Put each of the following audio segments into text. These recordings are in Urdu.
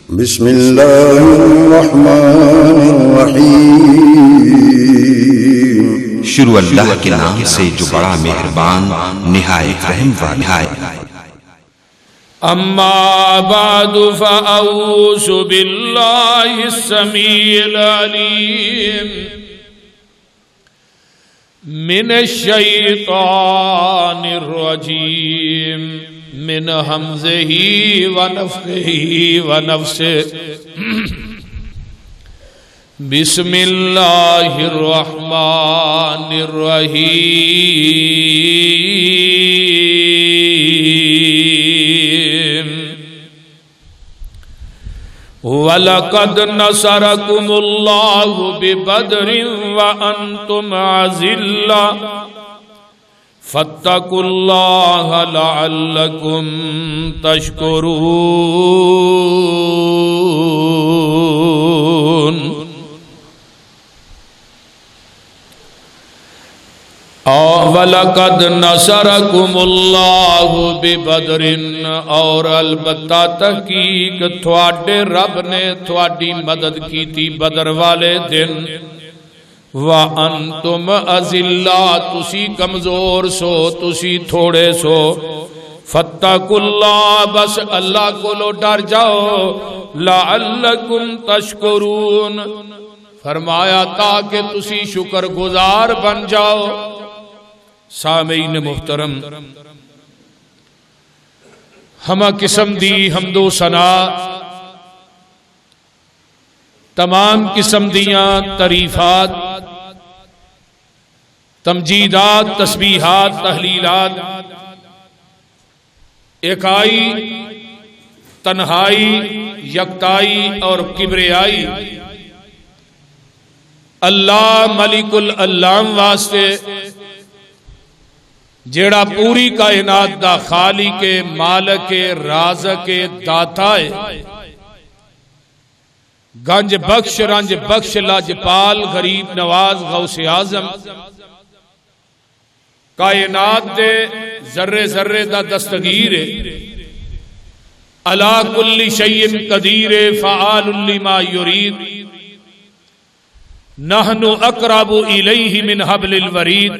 بسم اللہ الرحمن الرحیم، شروع اللہ کے نام سے جو بڑا مہربان نہایت رحم والا ہے۔ اما بعد فاعوذ باللہ السمیع العلیم من الشیطان الرجیم من حمزہ ونفخہ ونفثہ۔ بسم اللہ الرحمن الرحیم۔ وَلَقَدْ نَصَرَكُمُ اللَّهُ بِبَدْرٍ وَأَنْتُمْ أَذِلَّةٌ فَاتَّقُوا اللَّهَ لَعَلَّكُمْ تَشْكُرُونَ۔ وَلَقَدْ نَصَرَكُمُ اللَّهُ بِبَدْرٍ، اور البتہ تحقیق تھوڑے رب نے تھوڑی مدد کی تھی بدر والے دن۔ وَأَنْتُمْ أَذِلَّةٌ، تسی کمزور سو، تسی تھوڑے سو۔ فَاتَّقُوا اللَّهَ، بس اللہ کو لو ڈر جاؤ۔ لَعَلَّكُمْ تَشْكُرُونَ، فرمایا تاکہ تسی شکر گزار بن جاؤ۔ سامعین محترم، ہمہ قسم دی حمد و ثنا، تمام قسم دیاں تعریفات، تمجیدات، تسبیحات، تحلیلات، اکائی، تنہائی، یکتائی اور کبریائی اللہ ملک العلام واسطے، جیڑا پوری کائنات دا خالق، مالک، رازق، داتا ہے، گنج بخش، رنج بخش، لاجپال، غریب نواز، غوث اعظم، کائنات دے ذرے ذرے دا دستگیر ہے، علی کل شیء قدیر، فعال لما یرید، نحن اقرب الیہ من حبل الورید،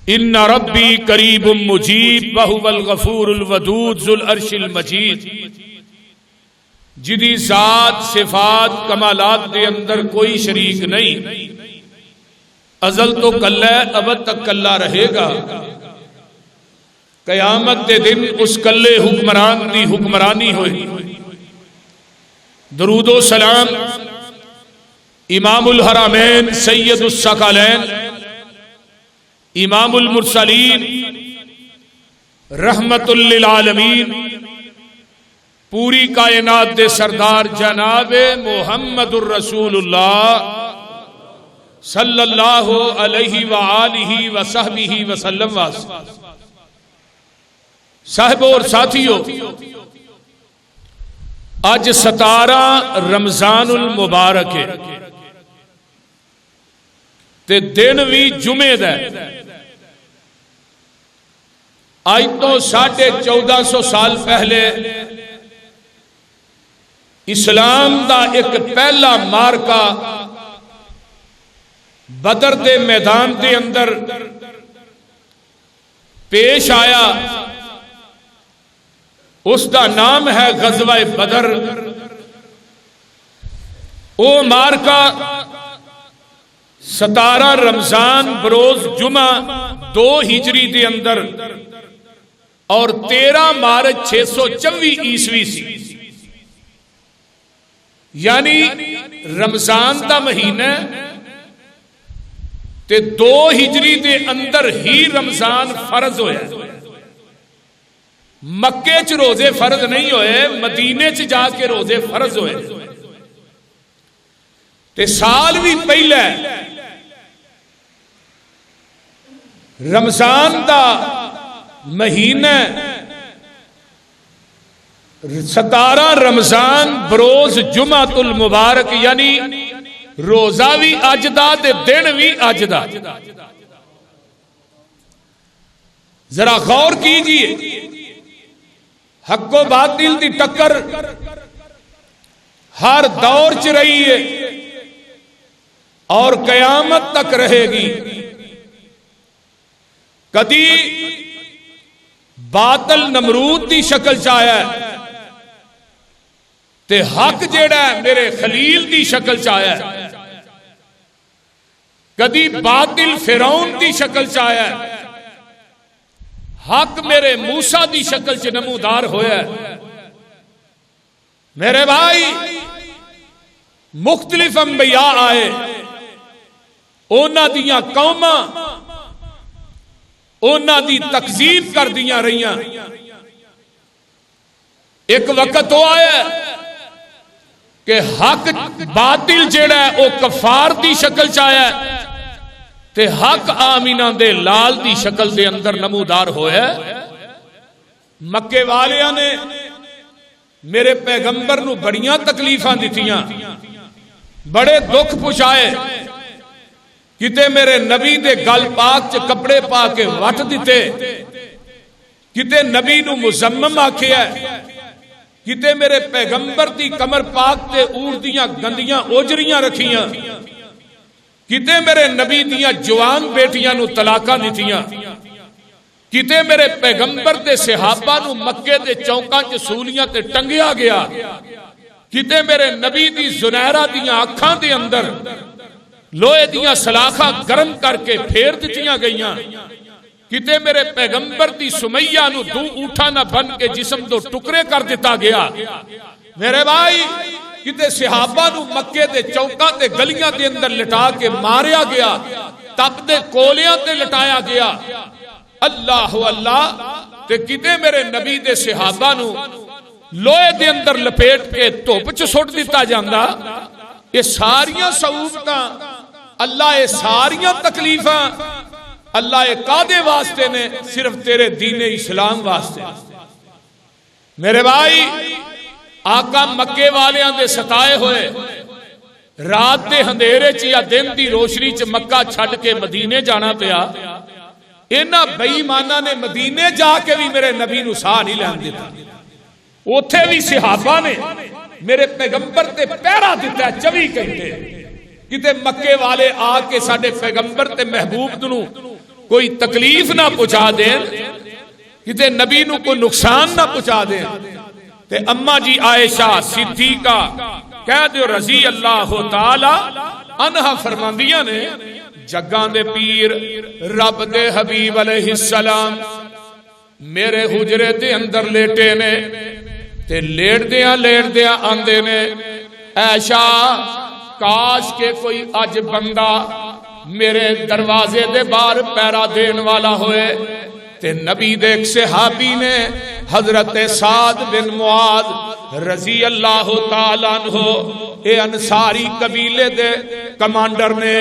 ان ربی قریب مجیب وہو الغفور الودود ذو العرش المجید، جدی ذات، صفات، کمالات دے اندر کوئی شریک نہیں، ازل تو کلہ ہے، ابد تک کلہ رہے گا۔ قیامت دے دن اس کلے حکمران دی حکمرانی ہوئی۔ درود و سلام امام الحرمین سید الثقلین، امام المرسلین، رحمت للعالمین، پوری کائنات دے سردار جناب محمد الرسول اللہ صلی اللہ علیہ وآلہ وصحبہ وسلم واسطے۔ صاحب اور ساتھیو، آج 17 رمضان المبارک ہے تے دن بھی جمعے دا ہے۔ آج تو 1450 سال پہلے اسلام دا ایک پہلا مارکا بدر دے میدان دے اندر پیش آیا، اس دا نام ہے غزوہ بدر۔ او مارکا 17 رمضان بروز جمعہ 2 ہجری دے اندر اور 13 مارچ 624 عیسوی سی، یعنی رمضان دا مہینہ تے 2 ہجری دے اندر ہی رمضان فرض ہویا۔ مکے چ روزے فرض نہیں ہوئے، مدینے چ جا کے روزے فرض ہوئے، تے سال بھی پہلے رمضان دا مہینہ 17 رمضان بروز جمعۃ المبارک، یعنی روزہ بھی اج دا تے دن بھی اج دا۔ ذرا غور کیجئے، حق و باطل دی ٹکر ہر دور چ رہی ہے اور قیامت تک رہے گی. کدی باطل نمرود دی شکل چ آیا ہے تے حق جیڑا ہے میرے خلیل دی شکل چ آیا ہے. کدی باطل فرعون دی شکل چ آیا ہے، حق میرے موسیٰ دی شکل چ نمودار ہویا ہے. میرے بھائی مختلف انبیاء آئے، اونا دیاں قوماں اونا دی تکذیب کر دیاں رہیاں. ایک وقت وہ آیا کہ حق باطل جیڑا ہے او کفار دی شکل چ آیا ہے تے حق آمینہ دے لال دی شکل دے اندر نمودار ہویا ہے. مکے والیاں نے میرے پیغمبر نو بڑیاں تکلیفاں دتیاں، بڑے دکھ پہنچائے، کتے میرے نبی دے گل پاک چ کپڑے پا کے وٹ دیتے، کتے نبی نو مزمم آکھیا ہے، کتے میرے پیغمبر دی کمر پاک تے اوڑ دیاں گندیاں اوجریاں رکھیاں، کتے میرے نبی دیاں جوان بیٹیاں نو طلاقاں دتیاں، کتے میرے پیغمبر دے صحابہ نو مکے دے چوکاں چ سولیاں تے ٹنگیا گیا، کتے میرے نبی دی زنیرہ دیاں اکھاں دے اندر لوہے دیاں سلاخاں گرم کر کے پھیر دتیاں گئیاں، کتے میرے پیغمبر دی سمیہ نو دو اٹھا نہ بن کے جسم دو ٹکرے کر دیتا گیا. میرے بھائی کتے صحابہ نو مکے دے چوکاں تے گلیاں دے اندر لٹا کے ماریا گیا، تپ دے کولیاں تے لٹایا گیا. اللہ اللہ تے کتے میرے نبی دے صحابہ نو لوہے دے اندر لپیٹ کے دھوپ چ سٹ دیتا جاندا. یہ ساریاں صعوبتاں اللہ، یہ ساریاں تکلیفاں اللہ یہ کادے واسطے نے؟ صرف تیرے دین اسلام واسطے. میرے بھائی آقا مکے والیاں دے ستائے ہوئے رات دے اندھیرے چ یا دن دی روشنی چ مکہ چھڈ کے مدینے جانا پیا. انہاں بے ایماناں نے مدینے جا کے بھی میرے نبی نو ساہ نہیں لین دیتا. اوتھے بھی صحابہ نے میرے پیغمبر تے پہرا دیتا ہے 24 گھنٹے. کتے مکے والے آ کے ساڈے پیغمبر تے محبوب نو کوئی تکلیف نہ پہنچا دیں، کتے نبی نو کوئی نقصان نہ پہنچا دیں. تے اما جی عائشہ صدیقہ کہہ دیو رضی اللہ تعالی عنہا فرماندیاں نے جگاں دے پیر رب دے حبیب علیہ السلام میرے حجرے دے اندر لیٹے نے تے لیٹ دیاں آندے نے عائشہ کاش کے کوئی اج بندہ میرے دروازے دے باہر پیرا دین والا ہوئے. تے نبی دے ایک صحابی نے حضرت سعد بن معاذ رضی اللہ تعالیٰ عنہ اے انصاری قبیلے دے کمانڈر نے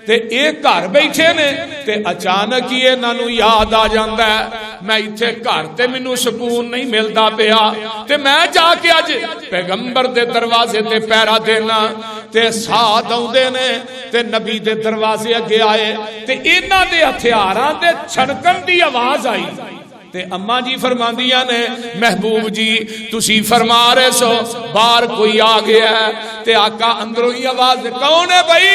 تے ایک گھر بیٹھے نے تے اچانک ہی انہاں نو یاد آ جاندا ہے میں ایتھے گھر تے مینوں سکون نہیں ملدا پیا تے میں جا کے اج پیغمبر دے دروازے تے پیرا دینا. تے ساتھ آؤندے نے تے نبی دے دروازے اگے آئے تے انہاں دے ہتھیاراں دے چھڑکن دی آواز آئی. تے اماں جی فرماندیاں نے محبوب جی تسی فرما رہے سو باہر کوئی آ گیا ہے. تے آقا اندروں ہی آواز کون ہے بھائی؟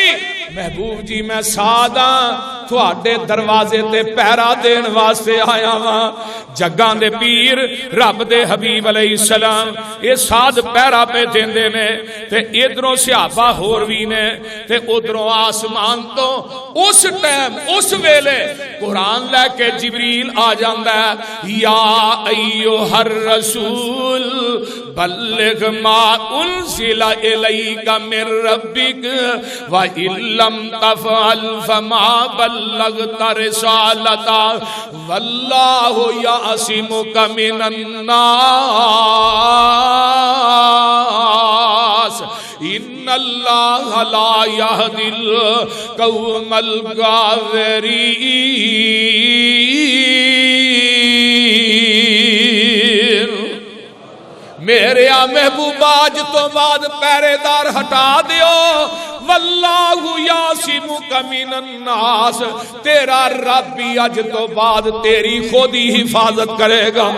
محبوب جی میں ساداں تھوڑے دروازے تے پہرا دین واسطے آیا ہاں. جگاں دے پیر رب دے حبیب علیہ السلام یہ ساد پہرا پہ دیندے نے تے ادھروں صحابہ ہور وی نے تے ادھروں آسمان تو اس ٹائم اس ویلے قرآن لے کے جبریل آ جاندا ہے یا ایھا الرسول بلغ ما انزل الیک من ربک وان لم تفعل فما بلغت رسالتہ واللہ یعصمک من الناس ان اللہ لا یہدی القوم الکافرین. میرے محبوب آج تو بعد پہرے دار ہٹا دیو واللہ یعصمک من الناس تیرا رب بھی اج تو بعد تیری خود ہی حفاظت کرے گا.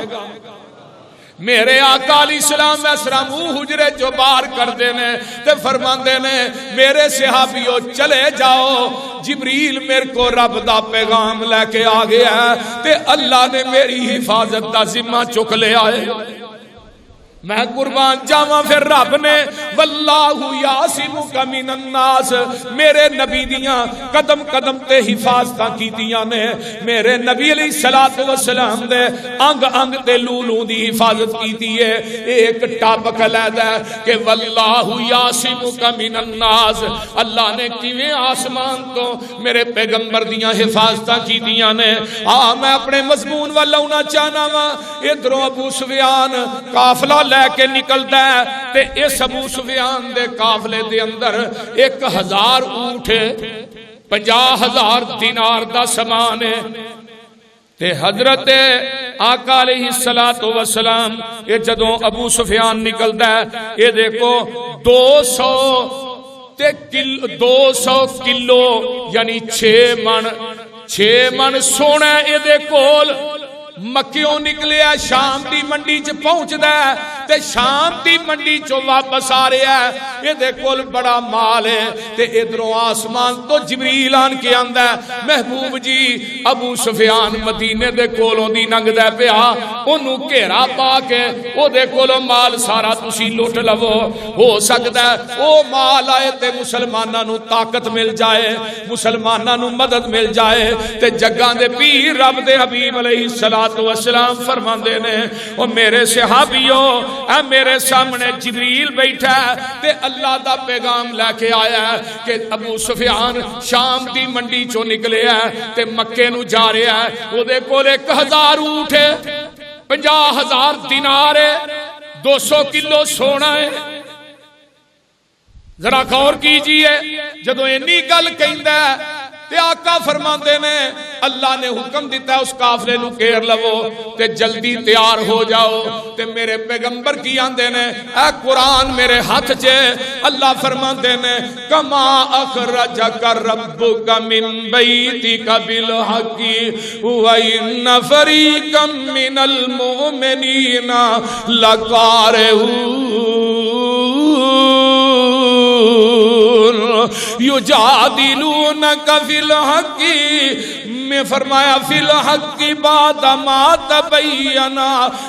میرے آقا علیہ السلام اس طرح منہ حجرے جو باہر کرتے نے تے فرماندے نے میرے صحابیو چلے جاؤ، جبریل میرے کو رب دا پیغام لے کے آ گیا ہے تے اللہ نے میری حفاظت دا ذمہ چک لیا ہے۔ میں قربان جاواں پھر رب نے واللہ یعصمک من الناس میرے نبی دیاں قدم قدم تے حفاظتاں کیتیاں نے، میرے نبی علیہ الصلوۃ والسلام دے انگ انگ تے لولو دی حفاظت کیتی ہے۔ ایک ٹاپک علیحدہ ہے کہ واللہ یعصمک من الناس، اللہ نے کیویں آسمان تو میرے پیغمبر دیاں حفاظتاں کیتیاں نے۔ میں اپنے مضمون والا ہونا چاہنا وا، ادھروں ابو سفیان قافلہ لے کے نکلتا ہے تے اس ابو سفیان دے قافلے دے اندر 1000 اونٹ 50,000 دینار دا سامان ہے تے حضرت آقا علیہ الصلوۃ والسلام یہ جدوں ابو سفیان نکلتا ہے یہ دیکھو 200 کلو یعنی 6 من سونا یہ دے کول مکیوں نکلیا، شام دی منڈی چ پہنچدا ہے تے شام دی منڈی چوں واپس آ رہا ہے، یہ دے کول بڑا مال ہے تے ادھروں آسمان تو جبریل آن کے آندا ہے محبوب جی ابو سفیان مدینے دے کولوں دی لنگدا پیا، اونوں گھیرا پا کے او دے کولوں مال سارا تسی لٹ لو، ہو سکدا ہے او مال آئے تے مسلماناں نوں طاقت مل جائے، مسلماناں نوں مدد مل جائے تے جگاں دے پیر رب دے حبیب علیہ السلام والسلام فرماندے نے او میرے صحابیو اے میرے سامنے جبریل بیٹھا ہے تے اللہ دا پیغام لے کے آیا ہے کہ ابو سفیان شام دی منڈی چوں نکلے ہے تے مکے نو جا رہا ہے، او دے کول 1000 اونٹ ہے، 50,000 دینار ہے، 200 کلو سونا ہے۔ ذرا غور کیجئے جدوں اینی گل کہندا ہے تے آقا فرماندے نے اللہ نے حکم دیتا ہے اس قافلے نو گھیر لو تے جلدی تیار ہو جاؤ تے میرے پیغمبر کی آندے نے اے قرآن میرے ہاتھ چے، اللہ فرماندے نے کما اخرجک ربک من بیتک بالحق وان فریقا من المؤمنین لکارہون یجادلونک فی الحق میں فرمایا فی الحق بعد ما تبین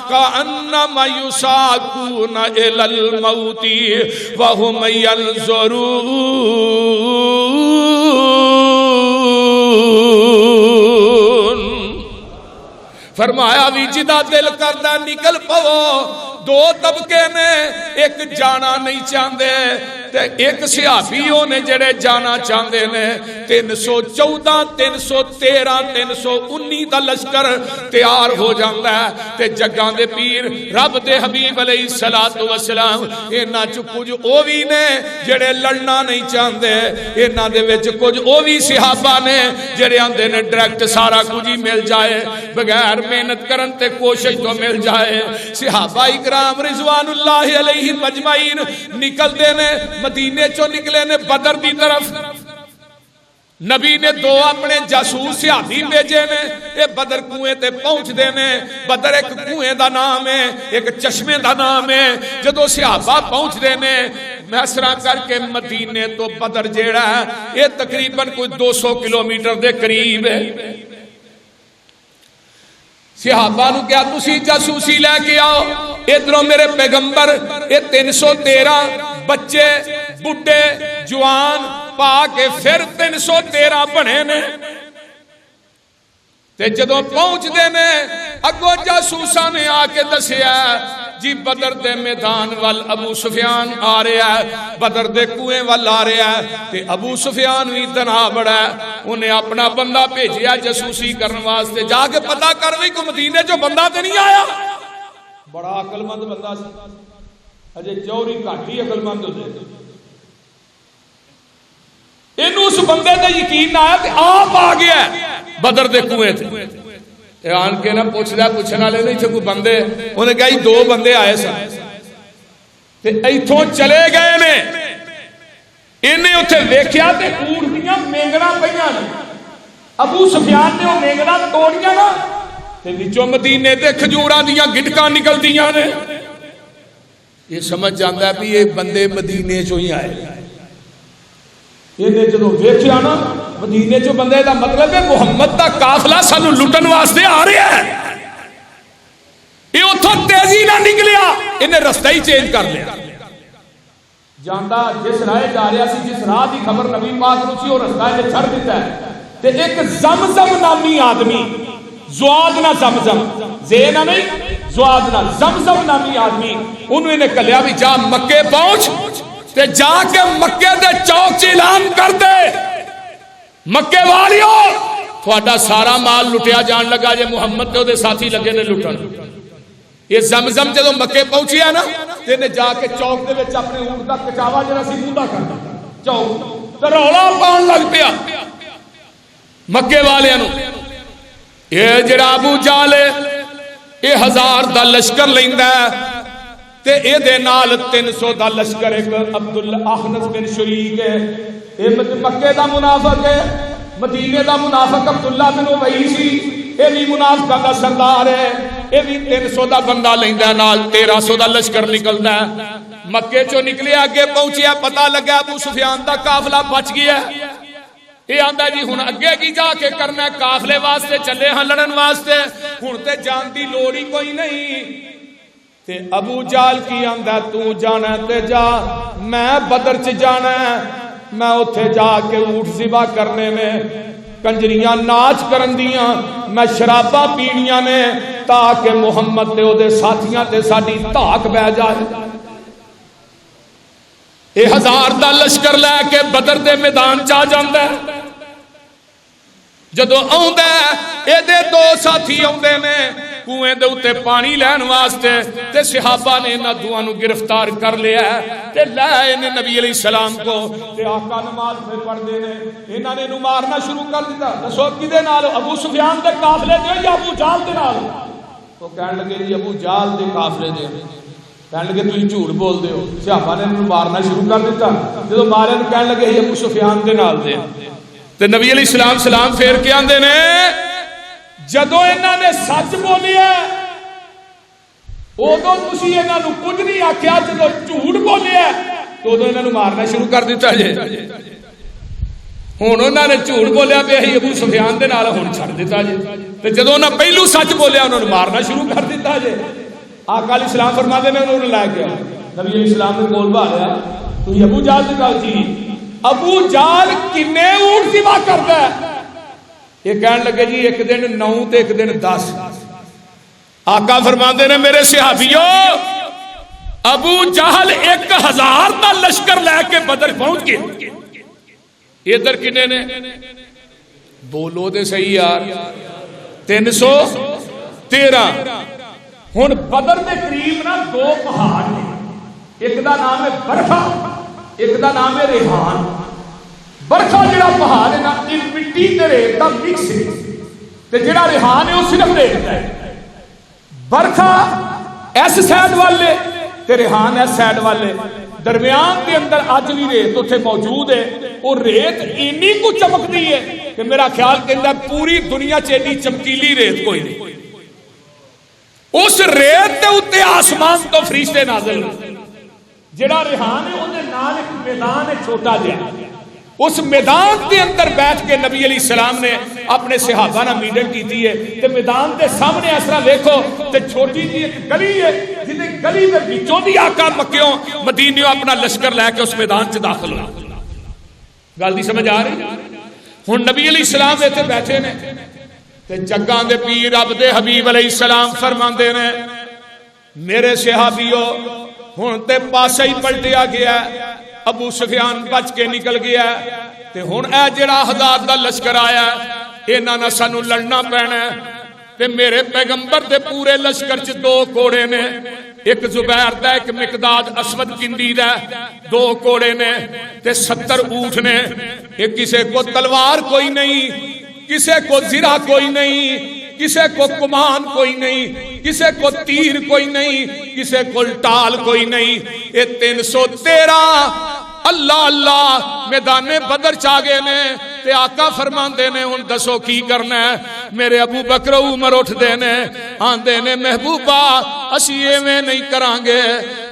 کانما یساقون الی الموت وهم ینظرون۔ فرمایا بھی جدا دل کردہ نکل پو، دو طبقے نے، ایک جانا نہیں چاہندے تے ایک صحابیوں نے جڑے جانا چاہندے نے۔ 314 313 319 دا لشکر تیار ہو جاندا ہے تے جگاں دے پیر رب دے حبیب علیہ الصلوۃ والسلام انہاں چ کچھ او وی نے جڑے لڑنا نہیں چاہندے، انہاں دے وچ کچھ او وی صحابہ نے جڑے آندے نے ڈائریکٹ سارا کچھ ہی مل جائے، بغیر محنت کرن تے کوشش تو مل جائے۔ صحابہ اکرام رضوان اللہ علیہم اجمعین نکل دے نے، مدینے چو نکلے نے بدر دی طرف، نبی نے 2 اپنے جاسوس صحابی بھیجے نے، یہ بدر کنویں تے پہنچ دے نے۔ بدر ایک کنویں دا نام ہے، ایک چشمے دا نام ہے۔ جدو صحابہ پہنچ دے نے محسرہ کر کے مدینے تو بدر جیڑا ہے یہ تقریباً کوئی 200 کلومیٹر دے قریب ہے۔ صحابہ نو کیا تسی جاسوسی لے کے آؤ، ادھروں میرے پیغمبر یہ 313 بچے بڈھے جوان پا کے پھر 313 بنے نے تے جدوں پہنچ دے نے اگوں جاسوساں نے آ کے دسیا جی بدر دے میدان وال ابو سفیان آ رہا ہے، بدر دے کنویں وال آ رہا ہے تے ابو سفیان بھی تنہا بڑا ہے، انہیں اپنا بندہ بھیجیا جاسوسی کرنے واسطے، جا کے پتہ کر وی کو مدینے جو بندہ تے نہیں آیا۔ بڑا عقل مند بندہ سی، اجے چوری گھٹ ہی عقل مند ہوندے، اینوں اس بندے تے یقین آیا تے آپ آ گیا بدر دے کنویں تے آن کے نہ پوچھدا پوچھن والے نہیں تھے کوئی بندے، انہیں کہا 2 بندے آئے سن تے ایتھوں چلے گئے نے، انہیں اتھے ویکھیا تے اونٹ دیاں مینگڑاں پئیاں نے۔ ابو سفیان نے وہ مینگڑاں توڑیاں نا تے وچوں مدینے دے کھجوراں دیاں گٹکاں نکلدیاں نے. یہ سمجھ جاندا ہے بھی یہ بندے مدینے چوں ہی آئے. یہ جدوں ویکھیا نا مدینے چوں بندے دا مطلب ہے محمد دا قافلہ سانو لٹن واسطے آ رہا ہے. یہ اتھوں تیزی نہ نکلیا, انہیں رستہ ہی چینج کر لیا. جاندا جس راہ جا رہا سی, جس راہ دی خبر نبی پاک نوں سی, وہ رستہ نے چھڑ دیتا ہے. تے ایک زمزم نامی آدمی, زواد نہ زمزم, زے نہ نہیں زواد نہ زمزم نامی آدمی, انہوں نے کہا بھی جا مکے پہنچ تے جا کے مکے دے چوک چ اعلان کر دے, مکے والیو تھوڑا سارا مال لٹیا جان لگا جے محمد تے او دے ساتھی لگے نے لٹن. یہ زمزم جدوں مکے پہنچیا نا تے نے جا کے چوک دے وچ اپنے اونٹ دا کچاوا جڑا سی موندا کر دتا چوک تے رولا پاؤن لگ پیا مکے والیاں نوں. یہ جڑا ابو جہل یہ 1000 دا لشکر لیندا ہے تے اے دے نال 300 دا لشکر ایک عبدالاحنف بن شریک ہے, اے مکے دا منافق ہے, مدینے دا منافق عبداللہ بن ابی سی, اے بھی منافقاں دا سردار ہے, اے بھی 300 دا بندہ لیندا ہے, نال 1300 دا لشکر نکلدا ہے. مکے چوں نکلے اگے پہنچیا, پتہ لگا ابو سفیان دا قافلہ بچ گیا. یہ آندا جی ہن اگے کی جا کے کرنا ہے, قافلے واسطے چلے ہاں لڑن واسطے, ہن تے جان دی لوڑ ہی کوئی نہیں. تے ابو جہل کی آندا تو جانا تے جا, میں بدر چ جانا ہے, میں اوتھے جا کے اونٹ ذبح کرنے میں, کنجریاں ناچ کرن دیاں, میں شراباں پینیاں نے, تاکہ محمد تے او دے ساتھیاں تے ساڈی دھاک بہ جائے. اے 1000 دا لشکر لے کے بدر دے میدان چا جاندا ہے. جدو آوندا ہے اے دے 2 ساتھی آوندے نے کنویں دے اوتے پانی لین واسطے, تے صحابہ نے انہاں دوواں نوں گرفتار کر لیا ہے تے لے آئے نے نبی علیہ السلام کو. تے آقا نماز پہ پڑھدے نے, انہاں نے مارنا شروع کر دیتا. دسو کدے نال, ابو سفیان دے قافلے دے یا ابو جہل دے نال؟ تو کہن لگے جی ابو جہل دے قافلے دے. کہن لگے تسی جھوٹ بول دے ہو. صحابہ نے مارنا شروع کر دیتا. جدوں مارے تے کہن لگے ابو سفیان دے نال دے. تے نبی علیہ السلام سلام پھیر کے آندے نے جدوں انہاں نے سچ بولیا ادوں تسی انہاں نوں کچھ نہیں آکھیا, جدوں جھوٹ بولیا تو ادوں انہاں نوں مارنا شروع کر دیتا جے. ہن انہاں نے جھوٹ بولیا پہ اسی ابو سفیان دے نال, ہن چھڈ دیتا جے. تے جدوں انہاں پہلو سچ بولیا انہاں نوں مارنا شروع کر دیتا جے. آقا علیہ السلام فرماتے نے انہوں نے لے گیا نبی علیہ السلام نے کول بھالیا, تو ابو جہل دی گل تھی. ابو جہل کنے اونٹ ذبح کردا ہے؟ یہ کہن لگے جی ایک دن 9 تے ایک دن 10. آقا فرماندے نے میرے صحابیو, ابو جہل 1000 دا لشکر لے کے بدر پہنچ گئے. ادھر کنے نے بولو دے صحیح یار, 313. ہن بدر دے قریب نا 2 پہاڑ نے, ایک دا نام ہے برکھا, ایک دا نام ہے ریحان. برکھا جڑا پہاڑ ہے نا یہ مٹی تے ریت دا مکس ہے, تے جڑا ریحان ہے وہ صرف ریت دا ہے. برکھا اس سائڈ والے تے ریحان اس سائڈ والے, درمیان کے اندر اج بھی ریت اتنے موجود ہے. اور ریت اینی کو چمکتی ہے کہ میرا خیال کہندا پوری دنیا چ ایڈی چمکیلی ریت کوئی نہیں. اس ریت دے اوتے آسمان تو فرشتے نازل ہوئے. جڑا ریحان ہے اودے نال ایک میدان ہے چھوٹا جہا, اس میدان کے اندر بیٹھ کے نبی علیہ السلام نے اپنے صحابہ نال میٹنگ کی ہے. تے میدان دے سامنے اس طرح دیکھو تے چھوٹی جی ایک گلی ہے, جس گلی دے وچوں دی آقا مکیوں مدینیوں اپنا لشکر لے کے اس میدان چ داخل ہوا. گل دی سمجھ آ رہی؟ ہن نبی علیہ السلام ایتھے بیٹھے نے تے جگاں دے پیر رب دے حبیب علیہ السلام فرماندے نے میرے صحابیو ہن تے پاسے ہی پلٹیا گیا, ابو سفیان بچ کے نکل گیا تے ہن اے جڑا 1000 دا لشکر آیا انہاں نال سانو لڑنا پینا. تے میرے پیغمبر دے پورے لشکر چ 2 کوڑے نے, ایک زبیر دا ایک مقداد اسود کندی دا, 2 کوڑے نے تے 70 اونٹ نے. ایک کسے کو تلوار کوئی نہیں, کسے کو زرہ کوئی نہیں, کسے کو کمان کوئی نہیں, کسے کو تیر کوئی نہیں, کسے کو ٹال کوئی نہیں. یہ 313 اللہ اللہ میدان بدر چاگے نے تے آقا فرماندے نے ہن دسو کی کرنا ہے. میرے ابو بکر عمر اٹھدے نے آندے نے محبوبہ اسی ایویں نہیں کران گے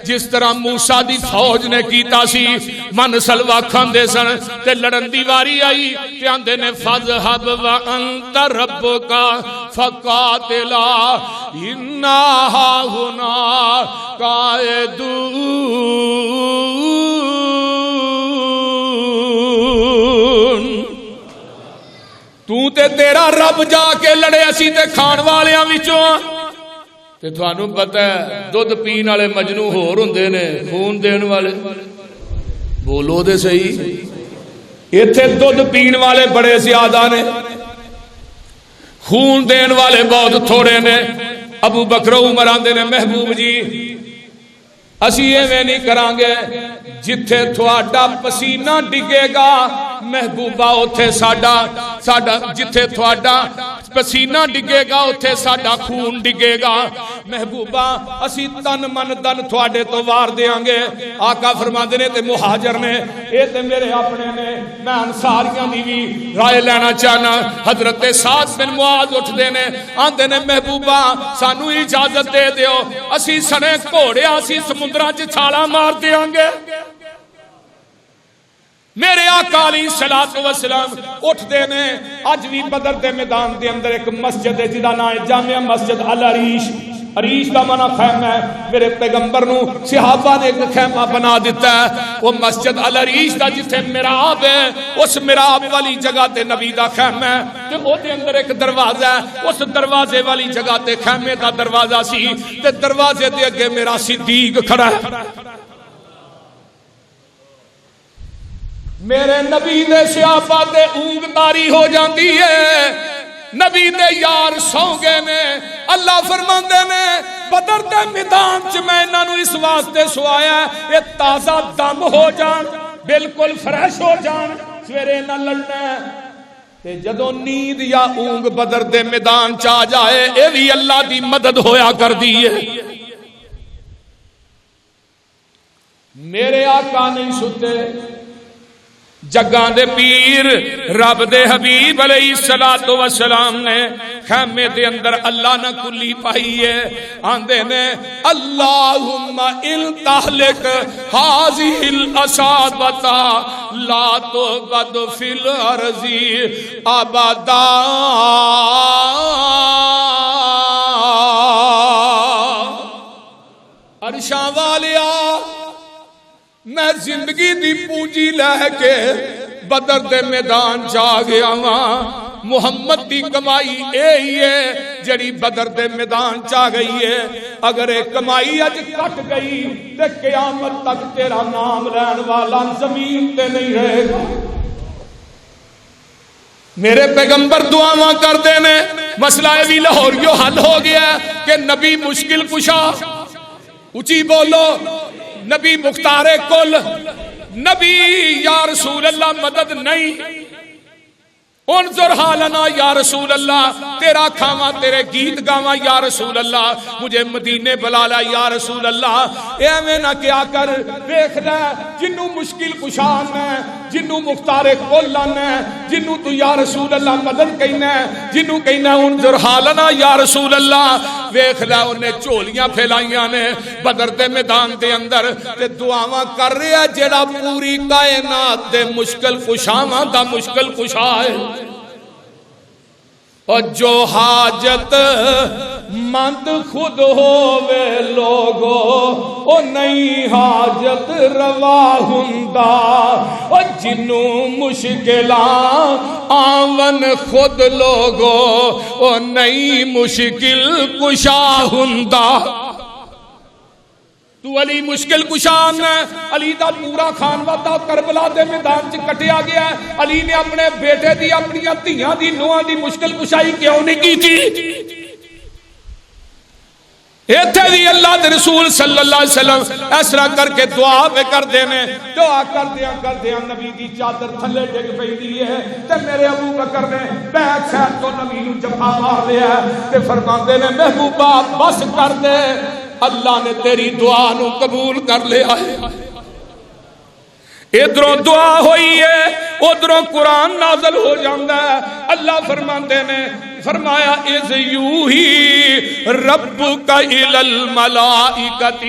جس طرح موسیٰ دی فوج نے کیتا سی. من سلوا کھاندے سن تے لڑن دی واری آئی تے آندے نے فذهب وانت ربک فقاتلا انا ہاہنا قاعدون. تو تے تیرا رب جا کے لڑے اسی تے کھان والیاں وچوں تے تھانوں پتہ ہے دودھ پین والے مجنو ہور ہوندے نے خون دین والے. بولو دے صحیح ایتھے دودھ پین والے بڑے زیادہ نے خون دین والے بہت تھوڑے نے. ابو بکر عمر آندے نے محبوب جی اسی ایویں نہیں کران گے جتھے تھوڑا پسینہ ڈگے گا محبوبہ اوتھے ساڈا جتھے تھوڑا پسینہ ڈگے گا اوتھے ساڈا خون ڈگے گا. محبوبہ اسی تن من دن تھوڑے تو وار دیاں گے. آقا فرماندے نے تے مہاجر نے اے تے میرے اپنے نے میں انصاریاں دی بھی رائے لینا چاہنا. حضرت سعد بن معاذ اٹھدے نے آندے نے محبوبہ سانو اجازت دے دیو اسی سنے گھوڑے اسی سمندراں چ چھالاں مار دیاں گے. میرے آقا علیہ الصلوۃ والسلام اٹھدے نے. اج بھی بدر دے میدان دے اندر ایک مسجد ہے جدا نام ہے جامع مسجد العریش. عریش دا معنی خیمہ ہے. میرے پیغمبر نو صحابہ نے ایک خیمہ بنا دیتا ہے. وہ مسجد العریش دا جتھے محراب ہے اس محراب والی جگہ تے نبی دا خیمہ ہے تے او دے اندر ایک دروازہ ہے. اس دروازے والی جگہ تے خیمے دا دروازہ سی تے دروازے دے اگے میرا صدیق کھڑا ہے. میرے نبی دے صحابہ تے اونگ تاری ہو جاندی ہے. نبی دے یار سو گئے نے. اللہ فرماندے نے بدر دے میدان چ میں انہاں نو اس واسطے سوایا اے تازہ دم ہو جان بالکل فریش ہو جان سویرے نہ لڑنا ہے. تے جدوں نیند یا اونگ بدر دے میدان چ آ جائے اے بھی اللہ دی مدد ہویا کر دی ہے. میرے آقا نہیں ستے جگاں دے پیر رب دے حبیب علیہ الصلوۃ والسلام نے خیمے دے اندر اللہ نہ کلی پائی ہے. آندے نے اللہم التہلک ہذہ الاصابۃ لا تعبد فی الارض ابدا. عرشاں والیا میں زندگی دی پونجی لے کے بدر دے میدان جا گیا ہاں. محمد دی کمائی اے ہی ہے جڑی بدر دے میدان چا گئی ہے. اگر ایک کمائی اج کٹ گئی تے قیامت تک تیرا نام لین والا زمین تے نہیں رہے گا. میرے پیغمبر دعاواں کردے نے مسئلہ بھی لاہوریو حل ہو گیا کہ نبی مشکل کشا. اچھی بولو نبی مختار کل نبی یا رسول اللہ مدد نہیں. انظر حالنا یا رسول اللہ تیرا کھاواں تیرے گیت گاواں یا رسول اللہ مجھے مدینے بلا لا یا رسول اللہ. ایویں نہ کیا کر دیکھ لے جنوں مشکل کشا آنا ہے جنوں مختار کل آنا ہے جنوں تو یا رسول اللہ مدد کہنا ہے جنوں کہنا انظر حالنا یا رسول اللہ. ویکھ لے انہیں چولیاں پھیلائیاں نے بدر دے میدان دے اندر تے دعاواں کر رہا جڑا پوری کائنات دے مشکل کشاواں دا مشکل کشا ہے. اور جو حاجت مند خود ہووے لوگو او نئی حاجت روا ہندا. اور جنوں مشکلاں آون خود لوگو او نئی مشکل کشا ہندا. تو علی مشکل کشان ہے. علی دا پورا خانوادہ کربلا دے میدان چ کٹیا گیا ہے. علی نے اپنے بیٹے دی اپنی دھیاں دی نوہاں دی مشکل کشائی کیوں نہیں کی تھی؟ ایتھے بھی اللہ دے رسول صلی اللہ علیہ وسلم اس طرح کر کے دعا پہ کر دینے. دعا کر دیا نبی دی چادر تھلے ڈگ پئی ہے تے میرے ابو بکر نے بیک سائڈ تو نبی نو جفا مار لیا تے فرماندے نے محبوبہ بس کر دے اللہ نے تیری دعا نو قبول کر لیا ہے. ادھروں دعا ہوئی ہے ادھروں قرآن نازل ہو جاندہ ہے. اللہ فرماندے نے فرمایا اذ یوحی ربک الی الملائکۃ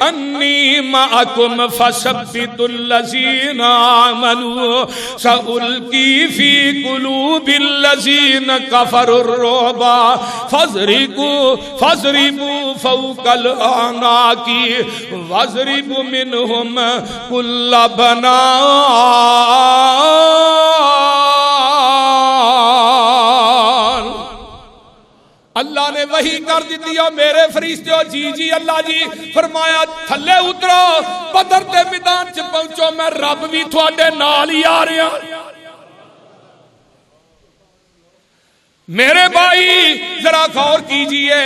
انی معکم فثبتوا الذین آمنوا سألقی فی قلوب الذین کفروا الرعب فاضربوا فوق الاعناق واضربوا منہم کل بنان. اللہ نے وحی کر دیتی ہے میرے فرشتے ہو. جی جی اللہ جی. فرمایا تھلے اترو بدر دے میدان چ پہنچو میں رب بھی تھوڑے نال ہی آ رہا. میرے بھائی ذرا غور کیجئے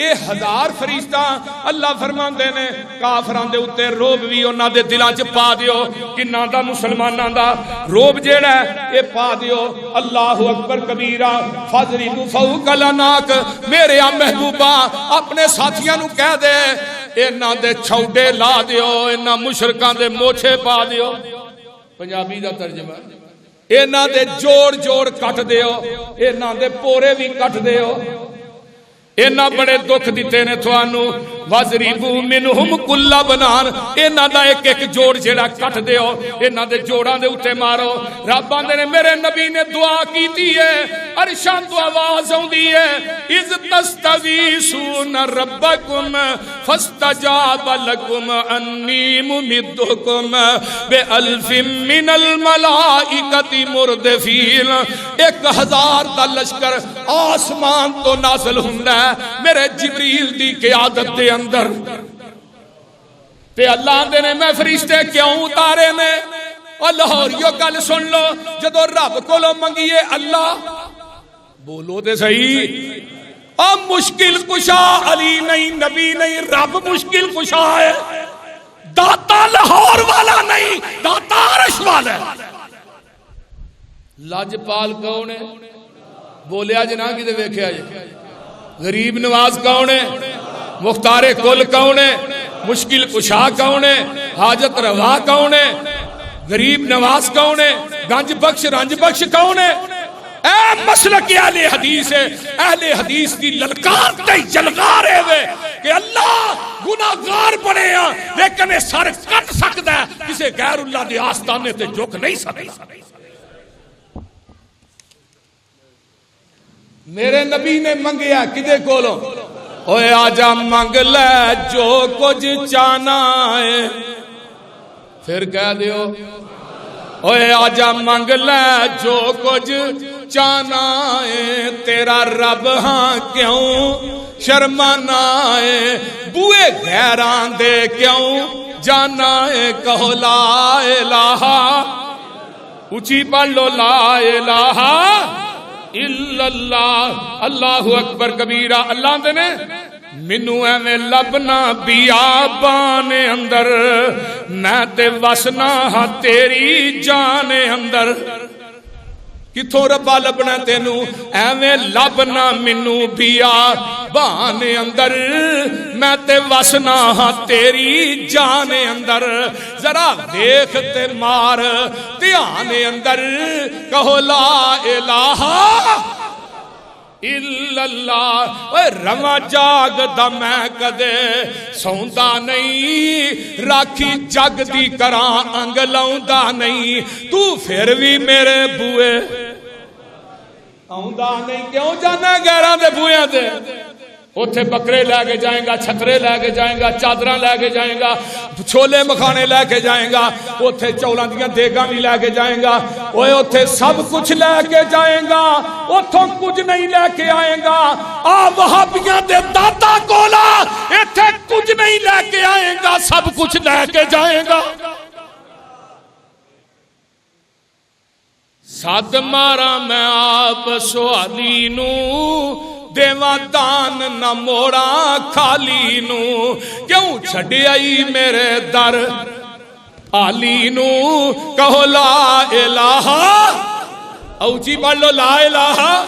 اے 1000 فرشتہ اللہ فرماندے نے کافراں دے اوتے روب بھی انہاں دے دلاں چ پا دیو. کناں دا مسلماناں دا روب جیڑا ہے اے پا دیو. اللہ اکبر کبیرہ. فاضربوا فوق الاعناق. میرے محبوبہ اپنے ساتھیاں نو کہہ دے انہاں دے چھوڑے لا دیو انہاں مشرکاں دے موچھے پا دیو. پنجابی دا ترجمہ اینا دے جوڑ جوڑ کٹ دیو اینا دے پورے بھی کٹ دیو. اینا بڑے دکھ دیتے نے تھوانو. وَاضْرِبُوا مِنْهُمْ كُلَّ بَنَانٍ. اینا دا ایک ایک جوڑ جیڑا کٹ دیو اینا دے جوڑاں دے اٹھے مارو. رب آندے نے میرے نبی نے دعا کی دی ہے عرشاں تو آواز ہوں دی ہے اِذْ تَسْتَغِیثُونَ رَبَّكُمْ فَاسْتَجَابَ لَكُمْ أَنِّی مُمِدُّکُمْ بِأَلْفٍ مِّنَ الْمَلَائِکَةِ مُرْدِفِینَ. 1000 دا لشکر آسمان تو نازل ہوندا ہے میرے جبریل دی قیادت دے اندر. تے اللہ دے نے میں فرشتے کیوں اتارے نے. اللہ اور یہ گل سن لو جدو رب کولو منگیے اللہ بولو دے صحیح. اب مشکل کشا علی نہیں نبی نہیں رب مشکل کشا ہے. داتا لاہور والا نہیں داتا عرش والا ہے. لاجپال کون ہے بولیا جنا کدے ویکھیا جی. غریب نواز کون ہے مختار کل کون ہے مشکل کشا کون ہے حاجت روا کون ہے غریب نواز کون ہے گنج بخش رنج بخش کون ہے. اے مسلک اہل حدیث ہے. اہل حدیث دی للکار تے جلغار ہے کہ اللہ گناہگار بنے ہیں لیکن یہ سر کٹ سکتا ہے کسے غیر اللہ دے آستانے تے جھک نہیں سکتا. میرے نبی نے منگیا کدے کولو اوے آجا منگ لے جو کچھ چاہنا ہے. پھر کہہ دیو اوے آجا منگ لے جو کچھ چاہنا ہے تیرا رب ہاں کیوں شرمانا ہے. بوئے غیران دے کیوں جانا ہے کہو لا الہ اونچی پڑھ لو لا الہ الا اللہ. اللہ اکبر کبیرہ. اللہ دے نے مینوں ایویں لبنا بیابان اندر میں تے وسنا ہاں تیری جان اندر. کتھوں ربا لبنا تینوں ایویں لبنا مینوں بیابان اندر میں تے وسنا ہاں تیری جان اندر. ذرا دیکھ تے مار دھیان اندر کہو لا الہ الا اللہ. اے رواں جاگ دا میں کدے سوندا نہیں راکھی جگ دی کراں انگ لاوندا نہیں. تو پھر بھی میرے بوئے آوندا نہیں کیوں جانا غیراں دے بوئیاں تے. اوتھے بکرے لے کے جائیں گا چھترے لے کے جائیں گا چادراں لے کے جائیں گا چھولے مکھانے لے کے جائیں گا اوتھے چولاں دیاں دیگاں بھی لے کے جائیں گا. اوے اوتھے سب کچھ لے کے جائیں گا اوتھوں کچھ نہیں لے کے آئیں گا. آ وہابیاں دے داتا کولا ایتھے کچھ نہیں لے کے آئیں گا سب کچھ لے کے جائیں گا. سد مارا میں آپ سوالی نو دیواں دان نہ موڑا خالی نو کیوں چھڈیائی میرے در آلی نو کہو لا الہ اوچی پڑھ لو لا الہ.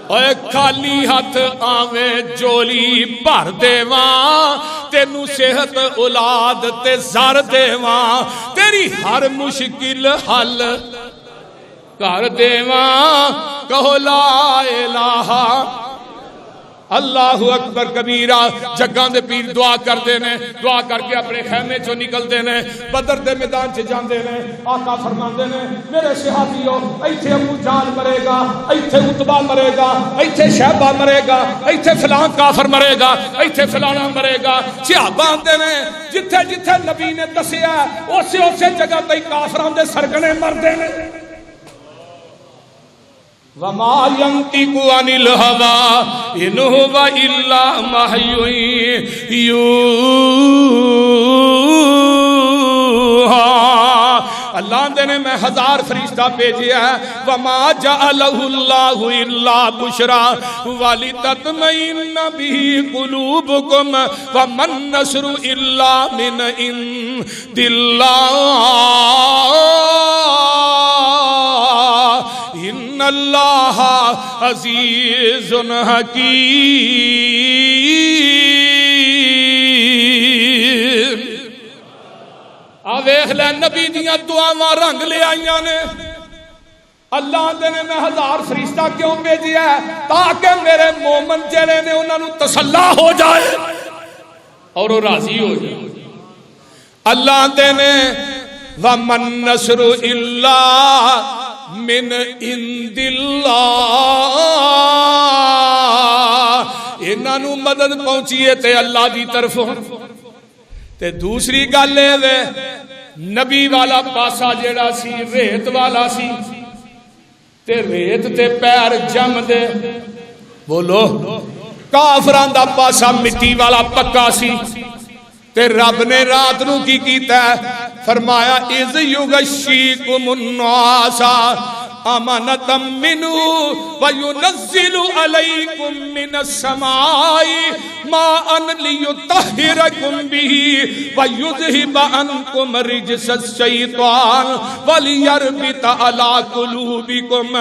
اے خالی ہاتھ آویں جولی بھر دیواں تینوں صحت اولاد تے زر دیواں تیری ہر مشکل حل کر دیواں کہو لا الہ اللہ اکبر کبیرہ. جگاں دے پیر دعا کردے نے, دعا کر کے اپنے خیمے چوں نکلدے نے, بدر دے میدان چ جاندے نے. آقا فرماندے نے میرے صحابیو ایتھے ابو جہل مرے گا, ایتھے عتبہ مرے گا, ایتھے شیبہ مرے گا, ایتھے فلاں کافر مرے گا, ایتھے فلانا مرے گا. صحابہ آندے نے جتھے جتھے نبی نے دسیا اسی اسی جگہ تے کافراں دے سرگنے مردے نے. وما ينطق عن الهوى إن هو إلا وحي يوحى. اللہ نے میں 1000 فرشتہ بھیجیا ہے. وما جعلہ اللہ الا بشرا ولتطمئن به قلوبکم وما النصر الا من عند اللہ ان اللہ عزیز حکیم. ویکھ لے نبی دیاں دعاواں رنگ لے آئیاں نے. اللہ نے میں 1000 فرشتہ کیوں بھیجیا ہے؟ تاکہ میرے مومن جڑے نے انہاں نوں تسلی ہو جائے اور وہ راضی ہو جائے. اللہ نے وَمَن نَّصْرُ إِلَّا من عند اللہ. انہاں نوں مدد پہنچی ہے تے اللہ دی طرفوں. تے دوسری گل ہے نبی والا پاسا جیڑا سی ریت والا سی تے ریت تے پیر جم دے. بولو کافراں دا پاسا مٹی والا پکا سی. تے رب نے رات نو کی کیتا ہے فرمایا اذ یغشیکم النعاس امانتا منہ وینزل علیکم من السماء ماء لیطہرکم بہ ویذہب عنکم رجس الشیطان ولیربط علی قلوبکم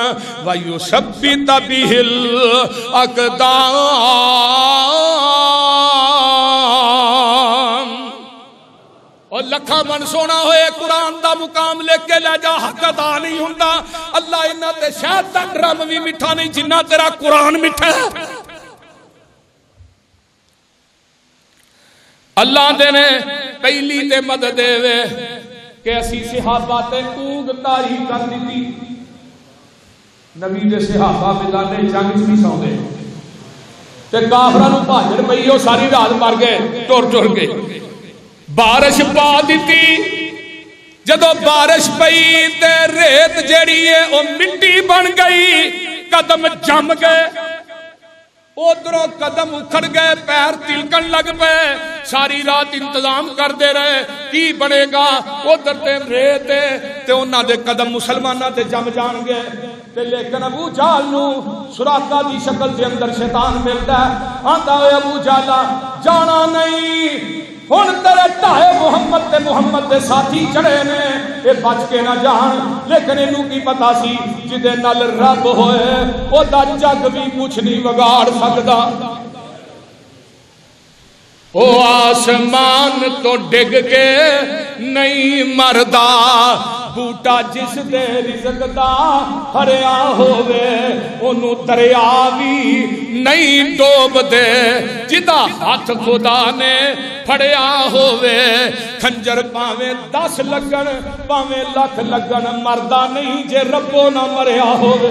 ویثبت بہ الاقدام. اور لکھا من سونا ہوئے قرآن دا مقام لے کے لے جا حق ادا نہیں ہوندا. اللہ انہاں تے شاید تک رم بھی مٹھا نہیں جنہ تیرا قرآن مٹھا ہے. اللہ دے نے پہلی تے مدد دے وے کہ اسی صحابہ تے اوگ تاری کر دیتی. نبی دے صحابہ میدان جنگ نہیں سوندے تے کافراں نوں بھاجڑ پئی او ساری رات مر گئے ٹر گئے. بارش پا دیتی. جدو بارش پئی تے ریت جیڑی ہے وہ مٹی بن گئی. قدم جم گئے, ادھروں قدم اکھڑ گئے, پیر تلکن لگ پے. ساری رات انتظام کرتے رہے کی بنے گا. ادھر تے ریت تے انہاں دے قدم مسلماناں تے جم جان گے. لیکن ابو جہل نو سراقہ دی شکل دے اندر شیطان ملتا ہے. آندا ہے ابو جہل جانا نہیں, ہن تیرے ٹھائے محمد تے محمد دے ساتھی چڑھے نے, اے بچ کے نہ جان. لیکن اینوں کی پتا سی جدے نال رب ہوئے او دا جگ بھی کچھ نہیں وگاڑ سکدا. او آسمان تو ڈگ کے نہیں مردا, بوٹا جس دے رزق دا ہریا ہووے اونوں دریا بھی نہیں ڈوب دے. جدا ہاتھ خدا نے پھڑیا ہووے کھنجر پاویں 10 لگن پاویں لکھ لگن مردا نہیں جے ربو نہ مریا ہووے.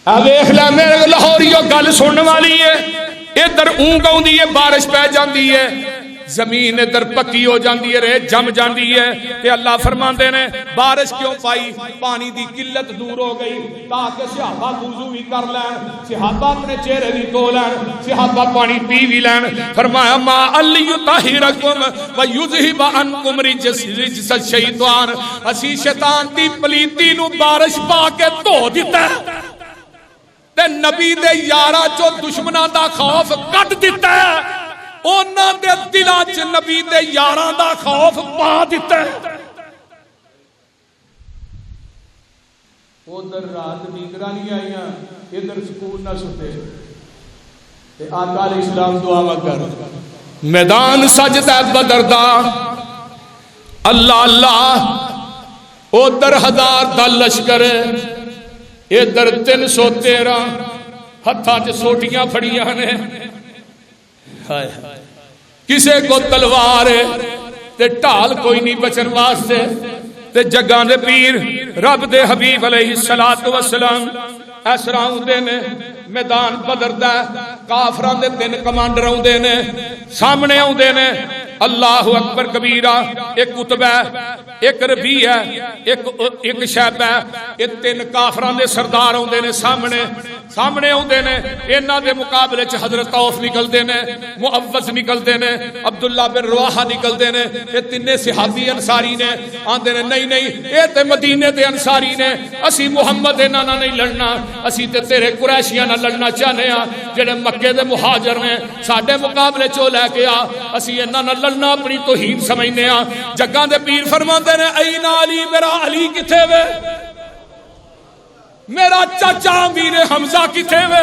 ویکھ لے میرے لاہوریو گل سنن والی ہے. ادھر اونگ آؤندی ہے بارش پہ جاندی ہے, زمین ادھر پکی ہو جاندی ہے, ریت جم جاندی ہے. تے اللہ فرماندے نے بارش کیوں پائی؟ پانی دی قلت دور ہو گئی تاکہ صحابہ وضو بھی کر لین, صحابہ اپنے چہرے بھی دھو لین, صحابہ پانی پی بھی لین. فرمایا ما لیطہرکم ویذہب عنکم رجس الشیطان. اسی شیطان دی پلیتی نو بارش پا کے دھو دتا ہے تے نبی دے یاراں چوں دشمناں دا خوف کٹ دتا ہے. اونا دے دلاں چ نبی دے یاراں دا خوف پا دتا ہے. ادھر رات نیندراں نہیں آئیاں, ادھر سکون نہ ستے. تے آقا علیہ السلام دعا کر میدان سجدہ بدر دا اللہ اللہ ادھر 1000 دا لشکر ادھر 313 ہتھاں چ سوٹیاں پھڑیاں نے کسے کو تلوار تے ڈھال کوئی نہیں بچن واسطے تے جگاں دے پیر رب دے حبیب علیہ الصلوۃ والسلام اسرا ہوندے نے میدان بدر دا کافراں دے 3 کمانڈر ہوندے نے سامنے ہوندے نے اللہ اکبر کبیرہ ایک قطب ہے ایک ربیع ہے ایک شیبہ ہے یہ 3 کافراں دے سردار ہوندے نے سامنے ہوندے نے انہاں دے مقابلے چ حضرت عوف نکلدے نے معوذ نکلدے نے عبداللہ بن رواحہ نکلدے نے یہ 3 صحابی انصاری نے آندے نے نہیں اے تے مدینے دے انصاری نے اسی محمد انہاں نال نہیں لڑنا اسی تے تیرے قریشیاں نال لڑنا چاہنے ہاں جڑے مکے دے مہاجر نے ساڈے مقابلے چو لے کے آ اسی انہاں نال لڑنا اپنی توہین سمجھنے ہاں جگاں دے پیر فرماندے نے این علی میرا علی کتھے وے میرا چاچا امیر حمزہ کتھے وے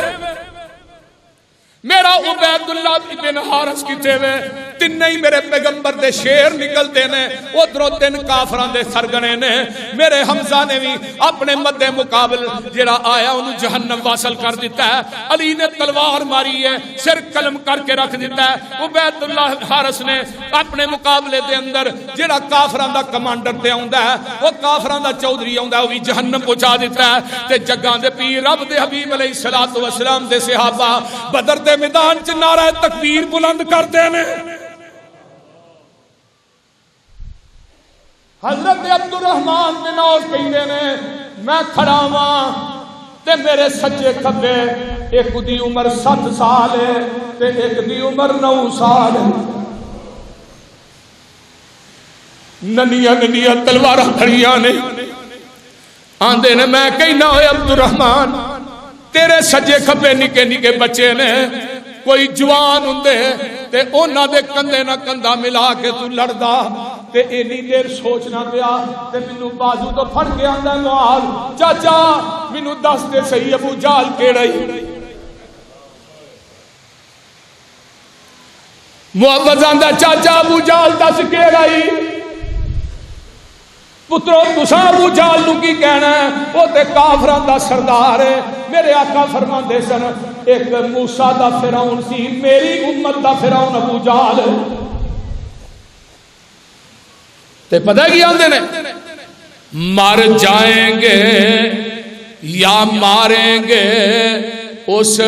میرا عبید اللہ بن حارث کتھے وے تین ہی میرے پیغمبر دے شیر نکلتے نے ادھروں 3 کافران دے سرگنے نے میرے حمزہ نے بھی اپنے مد مقابل جڑا آیا انہوں جہنم واصل کر دیتا ہے علی نے تلوار ماری ہے سر قلم کر کے رکھ دیتا ہے عبید اللہ حارث نے اپنے مقابلے دے اندر جڑا کافران دا کمانڈر تے آندا ہے وہ کافران دا چودھری آندا ہے وہ بھی جہنم پہنچا دیتا ہے تے جگاں دے پیر رب دے حبیب علیہ الصلوۃ والسلام دے صحابہ بدر دے میدان چ نعرہ تکبیر بلند کرتے ہیں حضرت عبد الرحمن بن عوف کہندے نے میں کھڑا ہاں تے میرے سجے کھبے ایک دی عمر 7 سال ہے تے ایک دی عمر 9 سال ہے ننیاں تلواراں کھڑیاں نے آندے نے میں کہنا ہوئے عبد الرحمن تیرے سجے کھبے نکے نکے بچے نے کوئی جوان ہوندے تے انہاں دے کندھے نہ کندھا ملا کے تو لڑدا تے اینی دیر سوچنا پیا تے مینوں بازو تو پھڑ کے آندا معاذ چاچا مینوں دس دے صحیح ابو جہل کیڑا ہی معاذ آندا چاچا ابو جہل دس کیڑا ہی پترو تساں ابو جہل نوں کی کہنا ہے وہ تے کافراں دا سردار ہے میرے آقا فرماندے سن ایک موسیٰ دا فرعون سی میری امت دا فرعون ابو جہل تے پتہ کی آندے نے مر جائیں گے یا ماریں گے اس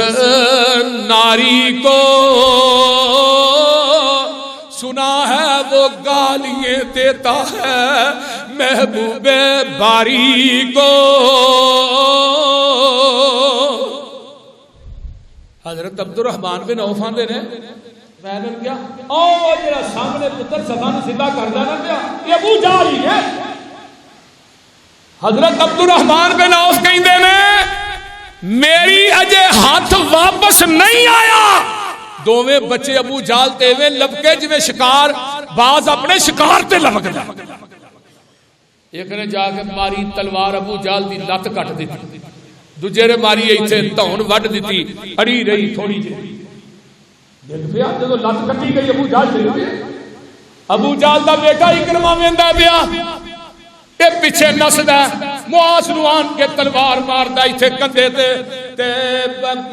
ناری کو سنا ہے وہ گالیاں دیتا ہے محبوب باری کو حضرت عبد الرحمن بن عوف آندے نے میں نے کیا او جڑا سامنے پتر زبان سیدھا کردا نہ پیا یہ ابو جہل ہی ہے حضرت عبد الرحمن بن عوف کہندے نے میری اجے ہاتھ واپس نہیں آیا دوویں بچے ابو جہل تے وے لبکے جویں شکار باز اپنے شکار تے لبکدا ایک نے جا کے ماری تلوار ابو جہل دی لت کٹ دتی دوجے نے ماری ایتھے دھون وڈ دتی اڑی رہی تھوڑی جی دیکھ پیا جدوں لت کٹی گئی ابو جہل چل پیا ابو جہل دا بیٹا اکرمہ ویندا پیا اے پیچھے نسدا معاذ نو آن کے تلوار ماردا ایتھے کندھے تے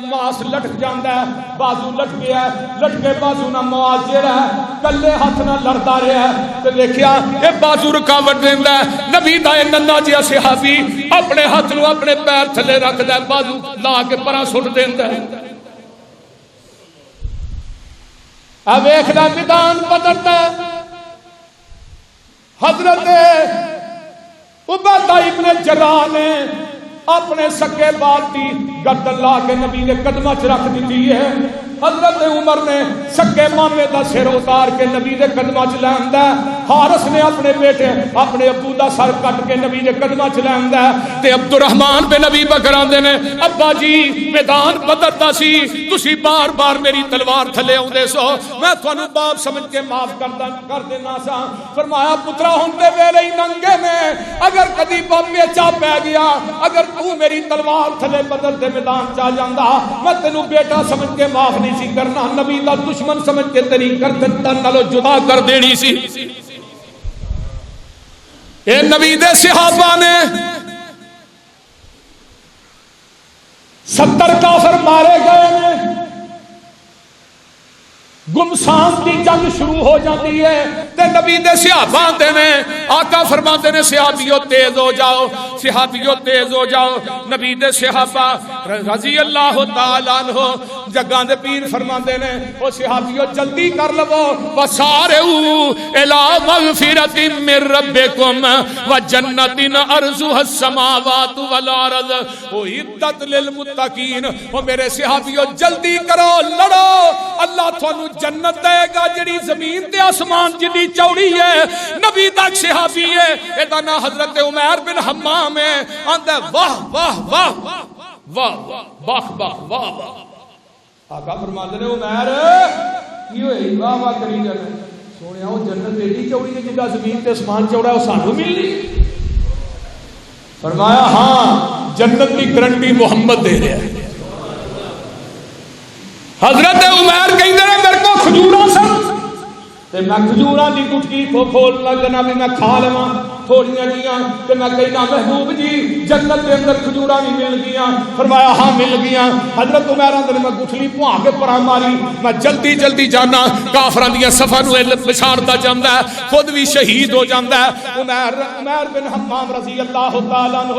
معاذ لٹک جاندا ہے بازو لٹ گیا لٹ کے بازو نہ معاذ جڑا ہے کلے ہاتھ نہ لڑدا رہیا ہے تے دیکھیا اے بازو رکاوٹ دیندا ہے نبی دا ننھا جہا صحابی اپنے ہاتھ نو اپنے پیر تھلے رکھدا ہے بازو لا کے پراں سٹ دیندا ہے اب ویکھنا میدان بدردا حضرت عبیدہ ابن جراح نے اپنے سکے بال کی گردن لا کے نبی نے قدمہ چ رکھ دی ہے حضرت عمر نے سکے مامے دا سر اتار کے نبی دے قدمہ چ لاندا ہے حارث نے اپنے بیٹے اپنے ابو دا سر کٹ کے نبی دے قدمہ چ لاندا ہے تے عبد الرحمن بن نبی بکر آندے نے ابا جی میدان بدر دا سی تسی بار بار میری تلوار تھلے اوندے سو میں تھانوں باپ سمجھ کے معاف کر دینا سا فرمایا پترا ہن تے ویلے ہی ننگے نے اگر کدی ویچا پی گیا اگر تو میری تلوار تھلے بدر دے میدان چا جاندا میں تینوں بیٹا سمجھ کے معاف سی کرنا نبی دا دشمن سمجھ کے تیری گردن نالوں جدا کر دینی سی اے نبی دے صحابہ نے 70 کافر مارے گئے نے، گمسان کی جنگ شروع ہو جاتی ہے تے نبی دے صحابہ آتے نے، آقا فرماتے نے صحابیو تیز ہو جاؤ، صحابیو تیز ہو جاؤ۔ نبی دے صحابہ رضی اللہ تعالیٰ عنہ جگاں دے پیر فرماتے نے او صحابیو جلدی کر لو، وسارعوا الی مغفرۃ من ربکم وجنۃ عرضها السماوات والارض اعدت للمتقین۔ او میرے صحابیو جلدی کرو، لڑو، اللہ تھانو جنت دے گا جڑی زمین تے آسمان جتنی چوڑی ہے۔ نبی دا صحابی ہے، ادا نا حضرت عمیر بن حمام ہے، آندا واہ واہ واہ واہ واہ واہ واہ واہ۔ آقا فرماتے ہیں عمیر کی ہوئی واہ واہ کری جانا، سونے وہ جنت ایڈی چوڑی ہے جتنا زمین تے آسمان چوڑا ہے، وہ سانو ملنی؟ فرمایا ہاں جنت کی گارنٹی محمد دے رہا ہے۔ حضرت عمیر کہندے نے میرے کو کھجوراں سن تے میں کھجوراں دی گٹکی کھول لگنا بھی میں کھا لواں تھوڑیاں جیاں تے میں کہنا محبوب جی جنت دے اندر کھجوراں بھی مل گیاں۔ فرمایا ہاں مل گیاں۔ حضرت عمیر اندر میں گٹھلی پوا کے پرا ماری، میں جلدی جلدی جانا، کافراں دیاں صفاں نو پچھاڑدا جاندا ہے، خود بھی شہید ہو جاندا ہے۔ عمیر بن حمام رضی اللہ تعالیٰ عنہ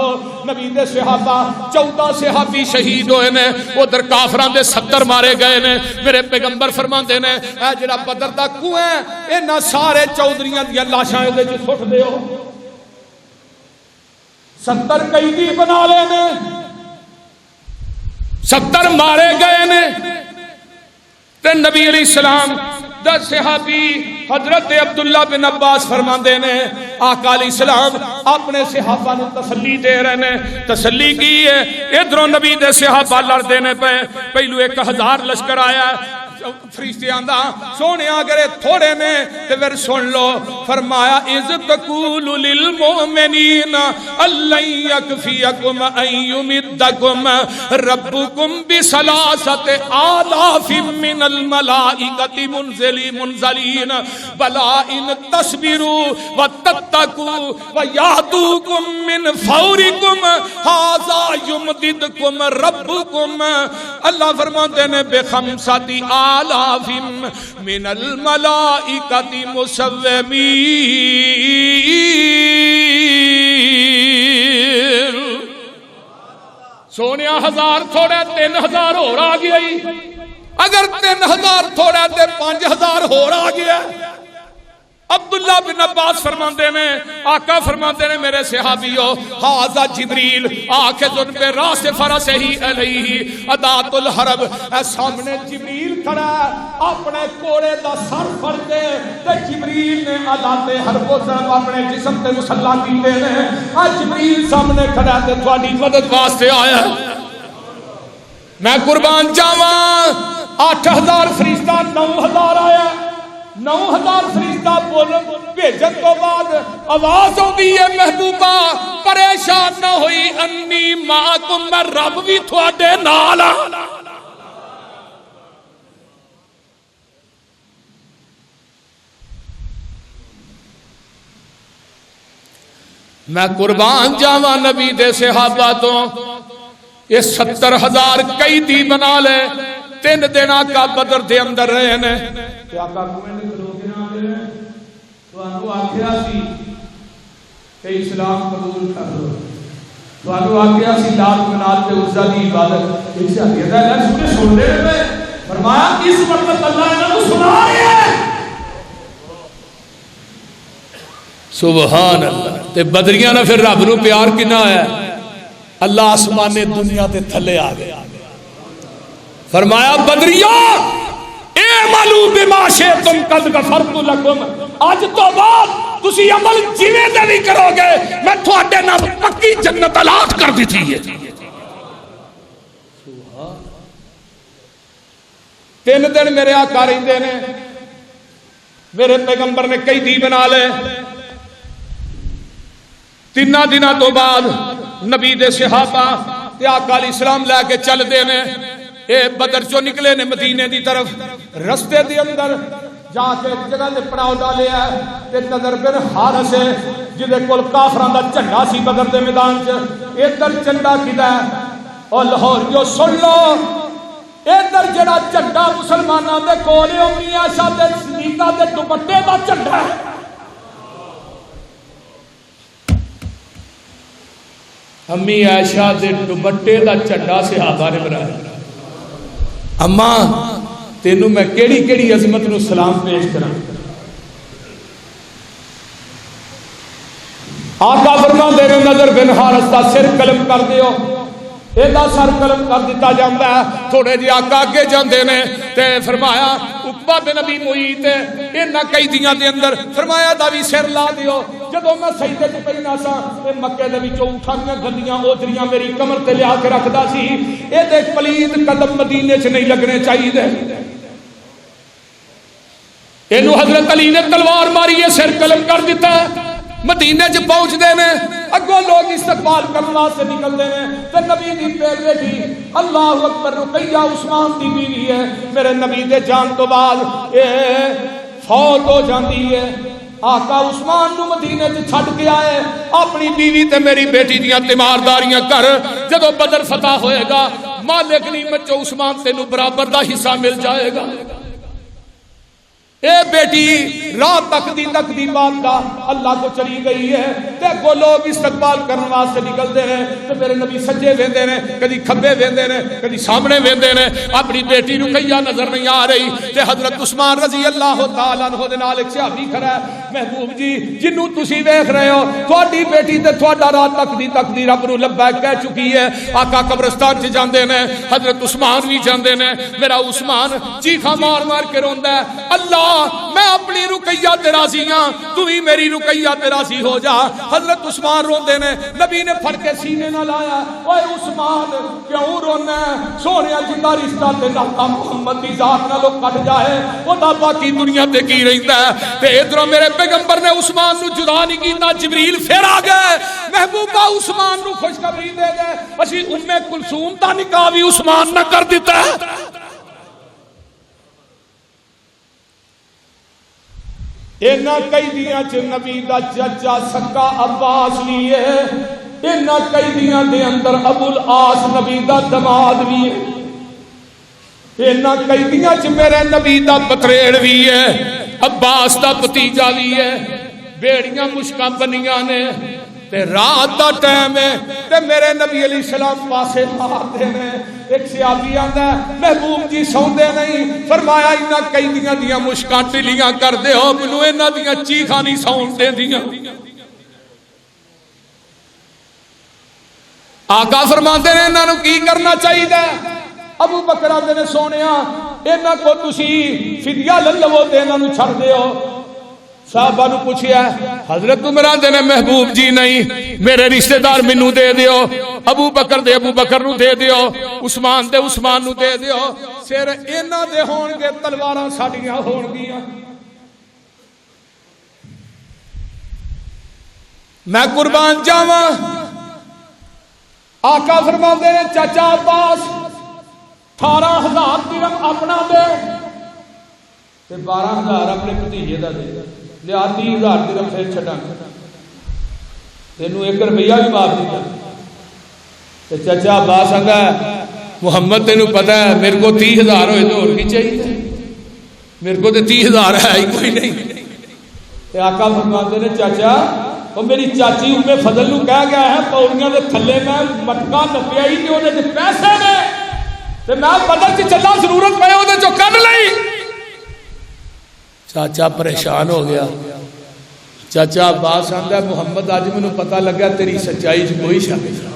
نبی دے صحابہ 14 صحابی شہید ہوئے نے، ادھر کافراں دے 70 مارے گئے نے۔ میرے پیغمبر فرماندے نے اے جڑا بدر دا کنواں ہے انہاں سارے چودھریاں دیاں لاشاں دے وچ سٹ دیو، 70 قیدی بنا لے نے، 70 مارے گئے نے۔ تے نبی علیہ السلام دا صحابی حضرت عبداللہ بن عباس فرماندے نے آقا علیہ السلام اپنے صحابہ نو تسلی دے رہے نے، تسلی کی ہے۔ ادھروں نبی دے صحابہ لڑدے نے پے، پہلو 1000 لشکر آیا، فرشتے آندا سونے اگر تھوڑے نے تے پھر سن لو۔ فرمایا اذ تقول للمؤمنین الن یکفیکم ان یمدکم ربکم بثلاثۃ آلاف من الملائکۃ منزلین بلا ان تصبروا وتتقوا ویاتوکم من فورکم ھذا یمددکم ربکم۔ اللہ فرماتے ہیں بخمسۃ آلاف من الملائکۃ مسومین۔ سونیا 1000 تھوڑا 3000 اور آ گیا، اگر 3000 تھوڑا تے 5000 اور آ گیا۔ عبداللہ بن عباس فرماندے نے آقا فرماندے نے میرے صحابیو ھذا جبریل آخذ براس فرسہ علیہ ادات الحرب، اے سامنے جبریل کھڑا ہے اپنے کوڑے دا سر پھڑ کے، تے جبریل نے ادات حرب صاحب اپنے جسم تے مسلح کیتے نے۔ اج جبریل سامنے کھڑا ہے تے تہاڈی مدد واسطے آیا ہے۔ میں قربان جاواں 8000 فرشتہ 9000 آیا، 9000 فرشتہ بھیجن تو بعد آواز ہوتی ہے محبوبہ پریشان نہ ہوئی انی معکم، میں رب بھی تھوڑے نال ہاں۔ میں قربان جاواں نبی دے صحابہ تو یہ 70,000 قیدی بنا لے، 3 دن آقا بدر دے اندر رہے نے۔ آقا کوئے نے کھلو کے نہ دے تو آنو آکھیا سی کہ اسلام قبول کر لو، تو آنو آکھیا سی لات منات تے عزا دی عبادت، ایک سے آگے دا اللہ سنے سن لے رہے فرمایا اس وقت اللہ انہوں نے سنا رہے ہیں۔ سبحان اللہ۔ تے بدریاں نے پھر رب نو پیار کنا ہے، اللہ آسمان نے دنیا تے تھلے آ گئے، فرمایا بدریوں اعملوا بما شئتم قد غفرت لکم، آج تو بعد تسی عمل جویں دے نہیں کرو گے میں تھوڑے نال پکی جنت الاٹ کر دی تھی۔ 3 دن میرے آقا رہندے نے، میرے پیغمبر نے قیدی بنا لے۔ 3 دنوں تو بعد نبی دے صحابہ تے آقا علیہ السلام لے کے چل دے نے، اے بدر چو نکلے نے مدینے دی طرف، رستے دی اندر جا کے جگہ دے پڑاؤ ڈالے ہے تے نظر بن حارث جدے کول کافراں دا جھنڈا سی بدر دے میدان چ ادھر جھنڈا کیدا ہے او لاہوریو سن لو ادھر جڑا جھنڈا مسلماناں دے کول ہے امی عائشہ دے سیدہ دے دوپٹے دا جھنڈا ہے امی عائشہ دے دوپٹے دا جھنڈا صحابہ نے بنایا اما تینوں میں کیڑی کیڑی عظمت نو سلام پیش کراں آقا فرماندے نے نظر بن حارث دا سر قلم کر دیو ایدا سر قلم کر دیتا جاندا ہے تھوڑے جی آقا اگے جاندے نے تے فرمایا عقبہ بن ابی معیط انہاں قیدیاں دے اندر فرمایا دا وی سر لا دیو جدوں میں سجدے تے پہنا سا تے مکے دے وچوں اٹھانیاں گندیاں اوتریاں میری کمر تے لیا کے رکھدا سی اے دے پلید قدم مدینے چ نہیں لگنے چاہیے اینو حضرت علی نے تلوار ماری ہے سر قلم کر دیتا مدینے چ پہنچ دے نے اگوں لوگ استقبال کرنے واسطے نکلتے ہیں تے نبی دی بیٹی اللہ اکبر رقیہ عثمان دی بیوی ہے میرے نبی دے جان تو بعد اے فوت ہو جاندی ہے آقا عثمان نو مدینے چ چھڈ کے آئے اپنی بیوی تے میری بیٹی دیاں تیمارداریاں کر جدوں بدر فتح ہوئے گا مالک غنیمت چ عثمان تینوں برابر دا حصہ مل جائے گا اے بیٹی رات تک دی بات کا اللہ کو چلی گئی ہے تے کو لوگ استقبال کرنے واسطے نکلتے ہیں تے میرے نبی سجے ویندے نے کدی کھبے ویندے نے کدی سامنے ویندے نے اپنی بیٹی رقیہ نظر نہیں آ رہی تے حضرت عثمان رضی اللہ تعالی عنہ دے نال ایک صحابی کھڑا ہے محبوب جی جنوں تسی ویکھ رہے ہو تہاڈی بیٹی تے تہاڈا رات تک دی رب نو لبیک کہہ چکی ہے آقا قبرستان چ جاندے نے حضرت عثمان بھی جاندے نے میرا عثمان چیخاں مار مار کے روندا ہے اللہ میں اپنی رقیہ تے راضی ہاں تو ہی میری رقیہ تے راضی ہو جا حضرت عثمان روندے نے نبی نے پھڑ کے سینے نہ لایا اوے عثمان کیوں رونا ہے سونیا جندا رشتہ تے ناتا محمد دی ذات نالوں کٹ جائے او دا باقی دنیا تے کی رہندا ہے تے ادھروں میرے پیغمبر نے عثمان نو جدا نہیں کیتا جبریل پھر آ گئے محبوبہ عثمان نو خوشخبری دے گئے اسی ام کلثوم دا نکاح بھی عثمان نہ کر دیتا ہے اینا قیدیاں چ نبی دا چچا سکا عباس لیے اینا قیدیاں دے اندر ابو العاص نبی دا دماد بھی ہے اینا قیدیاں چ میرے نبی دا پتریڑ بھی ہے عباس دا بھتیجا بھی ہے بیڑیاں مشکاں بنیاں نے تے رات دا ٹائم ہے تے میرے نبی علیہ السلام پاسے مارتے ہیں ایک صحابی آندا ہے محبوب جی سوندے نہیں فرمایا انہاں قیدیاں دیاں مشکاں ٹلیاں کر دے ہو مینوں انہاں دیاں چیخاں نہیں سون دیندیاں آقا فرماندے نے انہاں نو کی کرنا چاہیے ابو بکر آندے نے سونیا انہاں کو تسی فدیہ لے لو تے انہاں نو چھڑ دیو صحابہ نو پوچھیا حضرت عمر آندے نے محبوب جی نہیں میرے رشتہ دار مینوں دے دیو ابو بکر دے ابو بکر نو دے دیو عثمان دے عثمان نو دے دیو سر انہاں دے ہون گے تلواراں ساڈیاں ہون گیاں میں قربان جاواں آقا فرماندے نے چچا عباس 18,000 درہم اپنا دے تے 12,000 اپنے بھتیجے دا دے لیا 30,000 درہم پھر چھڈاں تینوں 1 روپیہ بھی معاف دیتا تے چچا عباس آندا ہے محمد تینوں پتہ ہے میرے کو 30,000 ہوئے تو اور کی چاہیے میرے کو تے 30,000 ہے ہی کوئی نہیں تے آقا فرماندے نے چاچا وہ میری چاچی ام فضل نو کہہ گیا ہے پوڑیاں دے تھلے میں مٹکا نپیا ہی تے اودے تے پیسے نے تے میں بدل چ چلا ضرورت پے اودے چوں کڈ لئی چاچا پریشان ہو گیا چاچا عباس آندا ہے محمد اج مینوں پتہ لگا تیری سچائی چ کوئی شک نہیں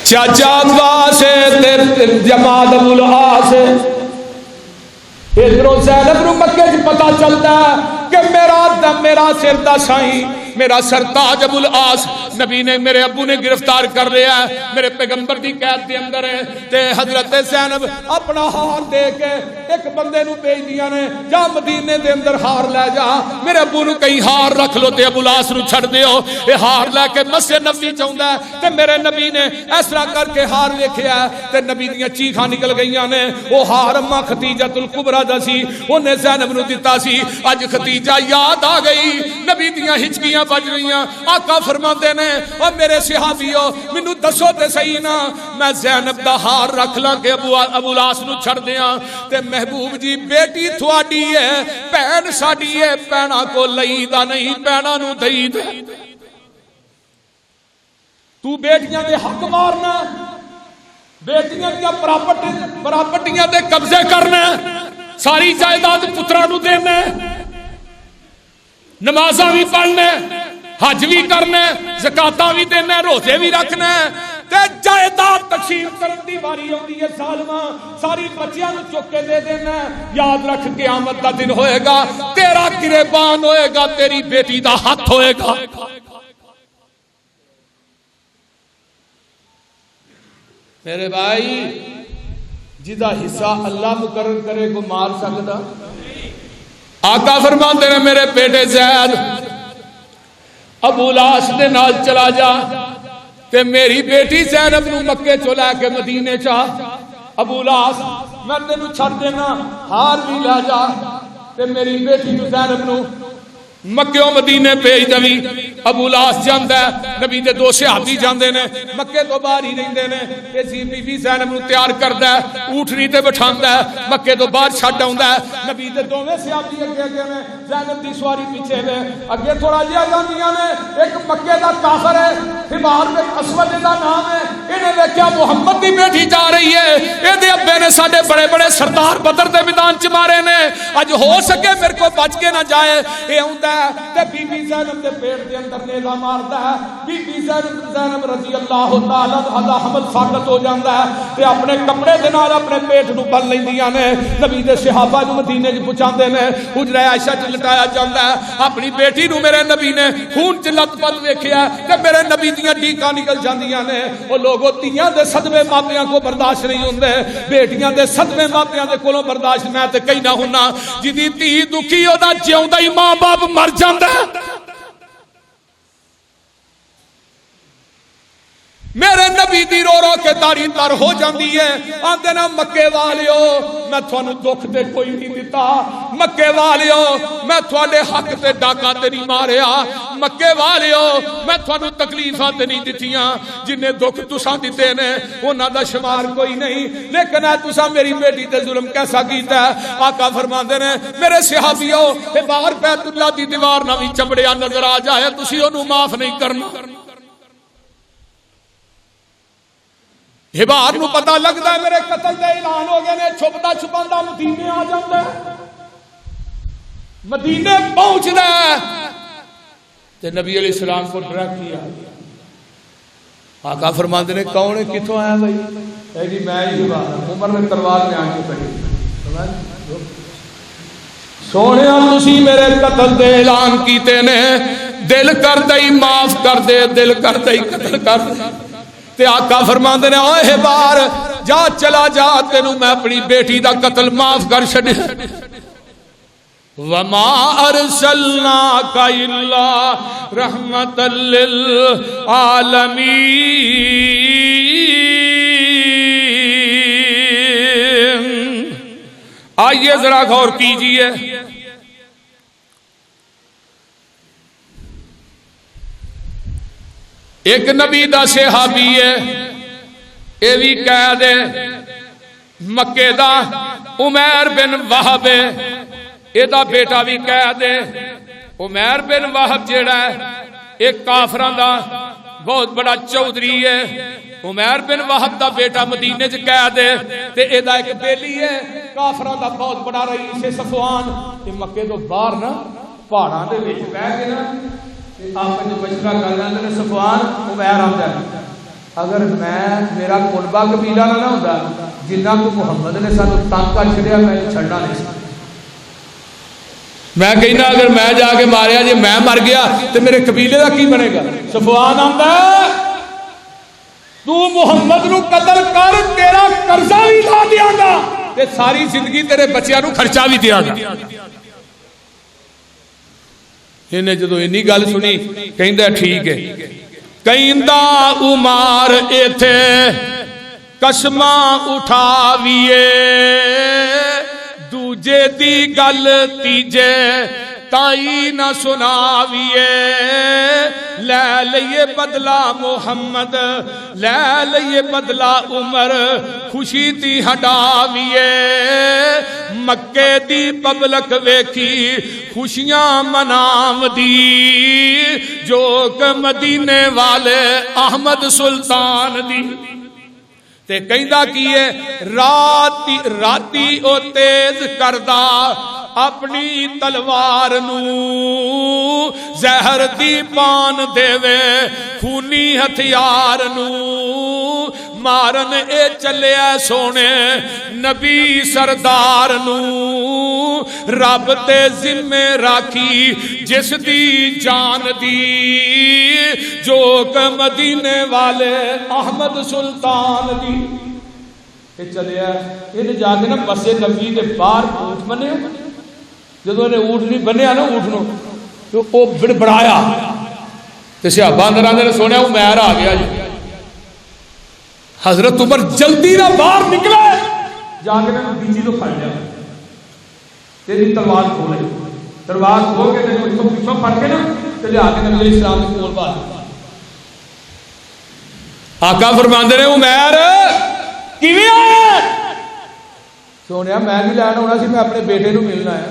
چاچا عباس جماعت ابو العاص ادھروں زینب نو مکے چ پتہ چلتا ہے کہ میرا سر دا سائیں میرا سرتاج ابو العاص نبی نے میرے ابو نے گرفتار کر لیا ہے، میرے پیغمبر دی قید دے اندر ہے، تے حضرت زینب اپنا ہار دے کے ایک بندے نو بھیج دیا نے، جا مدینے دے اندر ہار لے جا، میرے ابو نو کہیں ہار رکھ لو تے ابو لاس نو چھڑ دیو، اے ہار لے کے مسجد نبوی چاہندا ہے، تے میرے نبی نے اس طرح کر کے ہار ویکھیا تے نبی دیاں چیخاں نکل گئیاں نے، او ہار اما ختیجۃ الکبریٰ دا سی، اونے زینب نو دتا سی، اج ختیجہ یاد آ گئی، نبی دیاں ہچکیاں بج رہیاں، آقا فرماندے نے او میرے صحابیو مینوں دسو تے صحیح نا میں زینب دا ہار رکھ لاں کہ ابو لاس نو چھڑ دیاں، تے محبوب جی بیٹی تھوڑی ہے، بہن ساڈی ہے، بہنا کو لئی دا نہیں، بہنا نو دئی دے، تو بیٹیاں دے حق مارنا، بیٹیاں دیا پراپرٹیاں دے قبضے کرنا، ساری جائیداد پترا نو دینا، نمازاں بھی پڑھنا، حج بھی کرنا، زکاتاں بھی دینا، روزے بھی رکھنا، تے جائیداد تقسیم کرن دی واری ہوندی ہے ظالما، ساری بچیاں نو چک کے دے دینا، یاد رکھ قیامت دا دن ہوئے گا، تیرا گریبان ہوئے گا، تیری بیٹی دا ہاتھ ہوئے گا۔ میرے بھائی جدا حصہ اللہ مقرر کرے کو مار سکتا؟ آقا فرماتے ہیں میرے بیٹے زید ابو لاس دے نال چلا جا، تے میری بیٹی زینب نو مکے چلا کے مدینے چاہ، ابو لاس میں تینوں چھڑ دینا، ہار بھی لے جا، تے میری بیٹی نو زینب نو مکے و مدینے بھیج دوی۔ ابو لاس جاندا ہے، نبی دے دو صحابی جاندے نے، مکے تو باہر ہی رہندے نے، تے بی بی زینب نو تیار کردا ہے، اونٹنی تے بٹھاندا ہے، مکے تو باہر چھڈ آوندا ہے، نبی دے دوویں صحابی اگے نے، زینب دی سواری پیچھے نے، اگے تھوڑا جہا جاندیاں نے، ایک مکے دا کافر ہے، حمار بن اسود دا نام ہے، انہیں ویکھیا محمد دی بیٹی جا رہی ہے، اے دے ابے نے ساڈے بڑے بڑے سردار بدر دے میدان چ مارے نے، اج ہو سکے میرے کو بچ کے نہ جائے، اے آوندا تے بی بی زینب دے پیٹ دے اندر نیزہ ماردا ہے، بی بی زینب رضی اللہ تعالی عنہا دا حمل ساقط ہو جاندا ہے، تے اپنے کپڑے دے نال اپنے پیٹ نو بن لیندیاں نے، نبی دے صحابہ نو مدینے وچ پہنچاندے نے، حجرہ عائشہ وچ لٹایا جاندا ہے، اپنی بیٹی نو میرے نبی نے خون چ لت پت ویکھیا تے میرے نبی دیاں ڈیکاں نکل جاندیاں نے، او لوگوں تیاں دے صدمے ماپیاں کو برداشت نہیں ہوندے، بیٹیاں دے صدمے ماپیاں دے کولوں برداشت میں تے کئی نہ ہونا، جدی تی دکھی او دا جیوندا ہی ماں باپ مر جاندا ہے۔ میرے نبی دی رو رو کے داڑھی تر ہو جاندی ہے، آندے نا مکے والیو میں تھانوں دکھ تے کوئی نہیں دیتا، مکے والیو میں تھوڑے حق تے ڈاکا تے نہیں ماریا، مکے والیو میں تھانوں تکلیفاں تے نہیں دتیاں، جنہیں دکھ تساں دتے نے انہاں دا شمار کوئی نہیں، لیکن اے تساں میری بیٹی تے ظلم کیسا کیتا ہے؟ آقا فرماندے نے میرے صحابیو اے باہر بیت اللہ دی دیوار نہ وی چمڑیا نظر آ جائے تسی اونوں معاف نہیں کرنا۔ ہبار نو پتہ لگدا ہے میرے قتل دے اعلان ہو گئے نے، چھپدا چھپاندا مدینے آ جاندا ہے، مدینے پہنچدا ہے تے نبی علیہ السلام کو ڈرا کیا، آقا فرماندے نے کون ہے کتھوں آیا بھائی؟ اے جی میں ہی ہبار، عمر نے تلوار لے کے پڑھی، سونیا تسی میرے قتل دے اعلان کیتے نے، دل کر دئی معاف کر دے، دل کر دئی قتل کر دے، تے آقا فرماندے نے اوے ہبار جا چلا جا تینوں میں اپنی بیٹی دا قتل معاف کر چھڈیا، وما ارسلناک الا رحمتا للعالمین۔ آئیے ذرا غور کیجئے، ایک نبی دا صحابی ہے، اے بھی قید ہے مکے دا، عمیر بن وہب ہے، اے دا بیٹا بھی قید ہے، عمیر بن وہب جیڑا ہے ایک کافراں دا بہت بڑا چودھری ہے، عمیر بن وہب دا بیٹا مدینے چ قید ہے، تے اے دا ایک بیلی ہے کافراں دا بہت بڑا رئیس صفوان، تے مکے تو باہر نا پہاڑاں دے وچ بیٹھ کے نا آپ جو مشورہ کر رہے ہیں صفوان عمیر آتا ہے، اگر میں میرا قربہ قبیلہ نہ ہوتا جنہ کو محمد نے سانو تنگ کر چھڑیا میں چھڑنا نہیں سکتا، میں کہنا اگر میں جا کے ماریا جی میں مر گیا تو میرے قبیلے کا کی بنے گا؟ صفوان آندا تو محمد نو قتل کر تیرا قرضہ بھی لا دیا گا تے ساری زندگی تیرے بچیاں نو خرچہ بھی دیا گا. انہیں جدو اینی گل سنی کہندا ٹھیک ہے. کہندا عمر ایتھے قسماں اٹھاویے دوجے دی گل تیجے تائی نہ سناویے لے لئیے بدلا محمد لے لئیے بدلا عمر خوشی تی ہٹاویے مکے دی پبلک ویکھی خوشیاں مناو دی جو کہ مدینے والے احمد سلطان دی. تے کہندا کیے راتی او تیز کردا اپنی تلوار نو زہر دی پان دیوے خونی ہتھیار نو مارن اے چلیا سونے نبی سردار نو رب تے ذمہ راکھی جس دی جان دی جو کہ مدینے والے احمد سلطان دی. چلیا یہ جا کے نا بسے نبی دے باہر اونٹ بنے. جدو انہیں اونٹ نہیں بنیا نا اونٹ نو تو وہ بڑبڑایا تے صحابہ اندر آندے نے سونیا عمر آ گیا جی. حضرت عمر جلدی نہ باہر نکلا جا کے نا بیچی تو پھڑ لیا تیری تلوار کھولے تلوار کھول کے تے پیچھوں پھڑ کے نا تے لے آ کے نبی علیہ السلام کے کول باہر. آقا فرماندے نے عمر کیویں آیا؟ سونیا میں نہیں لینا ہونا سی میں اپنے بیٹے نو ملنا ہے.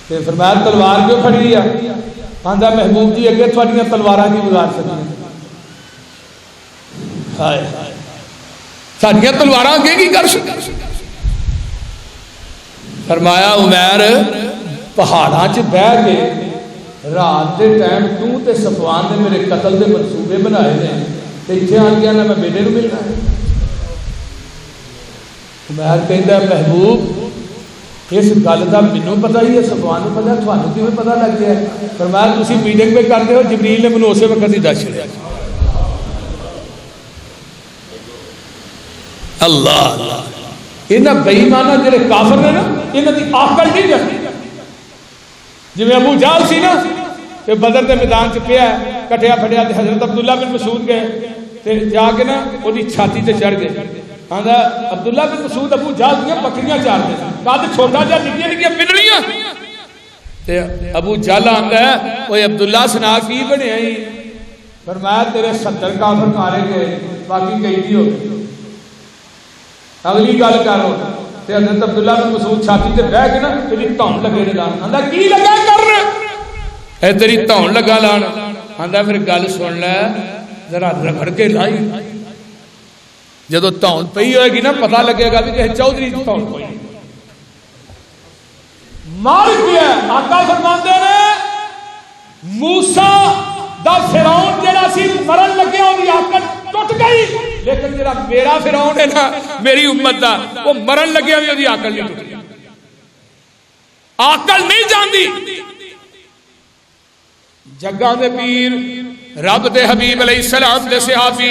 تے فرمایا تلوار کیوں پھڑی ہے؟ آندا محبوب جی اگے تھوڑیاں تلواراں کی گزار سکیں ہائے ساڈیاں تلواراں اگے کی کر سکیں. فرمایا عمر پہاڑاں چ بہ کے رات دے ٹائم تو تے صفوان نے میرے قتل دے منصوبے بنائے نے تے ایتھے آ گیا نا میں بیٹے نو ملنا ہے. عمر کہندا محبوب اس گل کا مینوں پتہ ہی ہے صفوان نوں پتہ تھانوں کیویں پتہ لگ گیا؟ فرمایا تسی میٹنگ پہ کرتے ہو جبریل نے مینوں اسی وقت ہی دس چھڑیا. اللہ اللہ انہاں بے ایماناں جڑے کافر نے نا انہاں دی عقل نہیں جاتی. جویں ابو جہل سی نا تے بدر دے میدان چ پیا کٹیا پھڑیا تے حضرت عبداللہ بن مسعود گئے تے جا کے نا اودی چھاتی تے چڑھ گئے. آندا عبداللہ بن مسعود ابو جہل دیاں بکریاں چارتے کد چھوٹا جا نکیاں نکیاں پنڈلیاں تے ابو جہل آندا ہے اوے عبداللہ سنا کی بنیا ہی؟ فرمایا تیرے 70 کافر مارے گئے باقی قیدی ہو گئے. اگلی گل کرو تے حضرت عبداللہ بن مسعود چھاتی تے بیٹھ کے نا تیری دھون لگے لان. آندا کی لگا کرنا اے تیری دھون لگا لان. آندا پھر گل سن لے ذرا رگڑ کے لائی جدو دھون پئی ہوئے گی نا پتہ لگے گا بھی کہ چودھری دھون پئی مار گیا. آقا فرماندے نے موسیٰ دا فرعون جڑا سی مرن لگیا اودی عقل ٹوٹ گئی لیکن جڑا میرا فرعون ہے نا میری امت دا وہ مرن لگیا بھی اودی عقل نہیں ٹوٹی. عقل نہیں جاندی. جگہ دے پیر رب دے حبیب علیہ السلام دے صحابی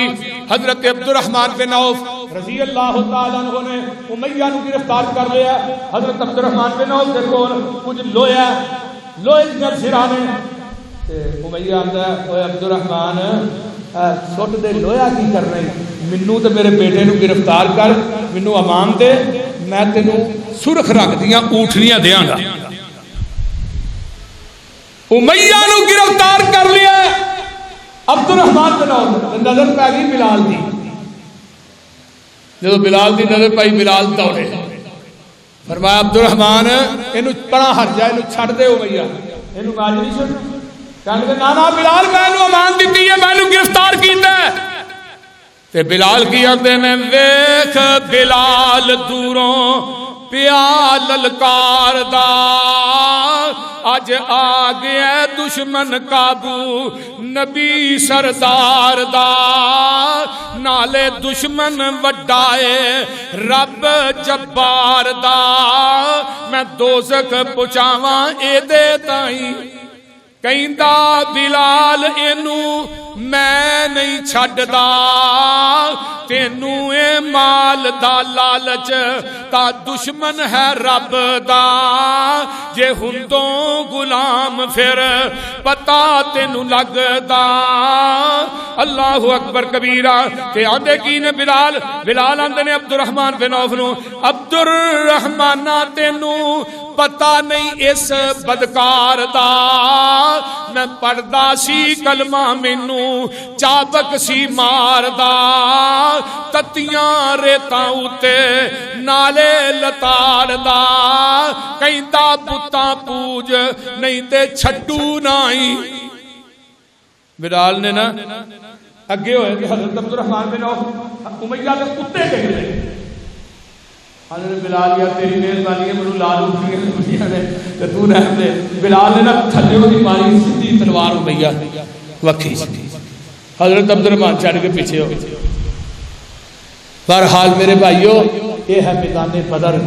حضرت عبد الرحمن بن عوف رضی اللہ تعالیٰ عنہ نے امیہ نو گرفتار کر لیا. حضرت عبد الرحمن بن عوف دے کول کچھ لویا لوہے دیاں سرانے تے امیہ آندا اوے عبد الرحمن سٹ دے لویا کی کرنا ہے مینوں تے میرے بیٹے نو گرفتار کر مینوں امان دے میں تینوں سرخ رنگ دیاں اونٹنیاں دیاں گا. امیہ نو گرفتار کر لیا عبد الرحمن بن عوف نظر پہ گئی بلال دی. جب بلال دی نظر پائی بلال دوڑے فرمایا عبد الرحمن اینو پڑا ہٹ جائے اینو چھڑ دے امیہ اینو باج نہیں چھڑ. کہنے کہ نانا بلال میں اینو امان دیتی ہے میں اینو گرفتار کیتا ہے. تے بلال کی آندے نے ویکھ بلال دوروں پیا للکار دا اج آ گیا دشمن قابو نبی سردار دا نالے دشمن وڈائے رب جبار دا میں دوزخ پہنچاواں اے دے تائیں کہندا بلال اینو میں نہیں چھڈدا تینوں اے مال دا لالچ تا دشمن ہے رب دا جے ہندوں غلام پھر پتا تینوں لگدا اللہ اکبر کبیرہ تے آندے کی نے بلال آندے نے عبد الرحمن بن عوف نو عبد الرحمن تینوں پتا نہیں اس بدکار دا میں پڑھدا سی کلمہ مینوں چابک سی ماردا تتیاں ریتاں اُتے نالے لتاڑدا کہندا بتاں پوج نہیں تے چھٹو نائی بلال نے نا اگے ہوئے کہ حضرت عبد الرحمن بن عوف امیہ کے کتے کہے حضرت بلال یا تیری مہربانی ہے منو لال اٹھی ہے تے تو رہ دے بلال نے نا تھلیوں دی ماری سیدھی تلوار امیہ وکھی حضرت عبد الرحمن چڑھ کے پیچھے ہو بہرحال میرے بھائیو یہ ہے میدان بدر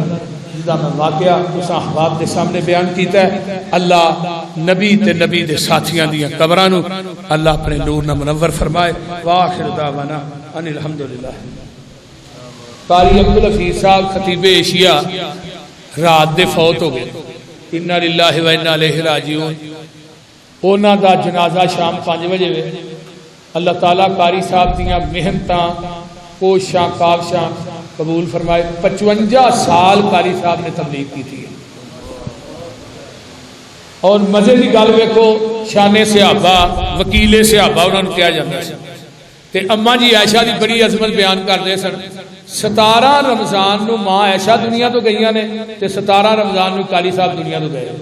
جدا میں واقعہ اس احباب دے سامنے بیان کیتا ہے اللہ نبی تے نبی دے ساتھیاں دیاں قبراں نو اللہ اپنے نور نہ منور فرمائے واخر دعوانا ان الحمدللہ قاری عبدالحفیظ صاحب خطیب ایشیا رات دے فوت ہو گئے انا للہ و انا الیہ راجعون اونا دا جنازہ شام 5 بجے ہوئے اللہ تعالیٰ قاری صاحب دیاں محنتاں کوشاں کاوشاں قبول فرمائے 55 سال قاری صاحب نے تبلیغ کی تھی اور مزے دی گل ویکھو شان صحابہ وکیل صحابہ انہوں نے کیا جاتا ہے تے اماں جی عائشہ دی بڑی عظمت بیان کر دے سن 17 رمضان نو ماں عائشہ دنیا تو گئیاں نے تے 17 رمضان نو قاری صاحب دنیا تو گئے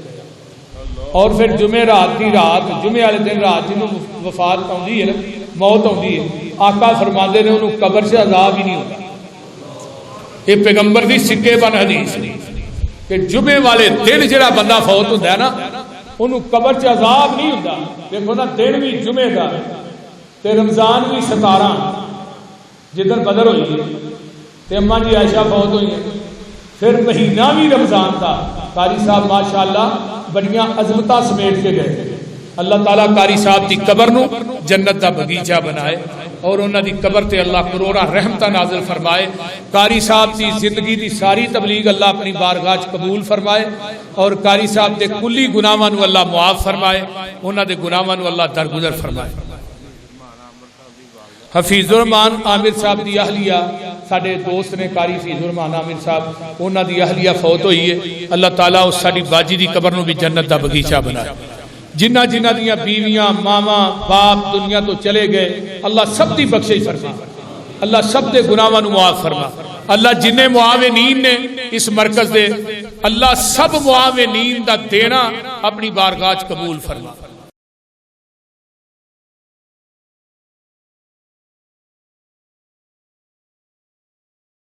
اور پھر جمعہ رات کی رات جمعے والے دن رات جنوں وفات آندی ہے موت آندی ہے آقا فرماندے نے انہوں قبر سے عذاب ہی نہیں ہوتا یہ پیغمبر دی سکے بن حدیث کہ جمعے والے دن جڑا بندہ فوت ہوتا ہے نا انہوں قبر سے عذاب نہیں ہوتا دیکھو نا دن بھی جمعے دا تے رمضان بھی 17 جدھر بدر ہوئی ہے تے اماں جی عائشہ فوت ہوئی ہے پھر مہینہ بھی رمضان دا قاری صاحب ماشاءاللہ بڑیاں عظمتاں سمیٹ کے گئے اللہ تعالیٰ قاری صاحب دی قبر نو جنت دا بغیچہ بنائے اور انہاں دی قبر تے اللہ کروڑا رحمتہ نازل فرمائے قاری صاحب دی زندگی دی ساری تبلیغ اللہ اپنی بارگاہ قبول فرمائے اور قاری صاحب دے کلی گناہاں نو اللہ معاف فرمائے انہاں دے گناہاں نو اللہ درگزر فرمائے حفیظ الرحمان عامر صاحب دی اہلیہ ساڈے دوست نے قاری حفیظ الرحمان عامر صاحب انہاں دی اہلیہ فوت ہوئی ہے اللہ تعالیٰ اس ساڈی باجی دی قبر نو بھی جنت دا بغیچہ بنائے جنہ جنہ دیاں بیویاں ماما باپ دنیا تو چلے گئے اللہ سب دی بخشش فرما اللہ سب دے گناہاں نو معاف فرما اللہ جنہیں معاونین نے اس مرکز دے اللہ سب معاونین دا دینا اپنی بارگاہ قبول فرما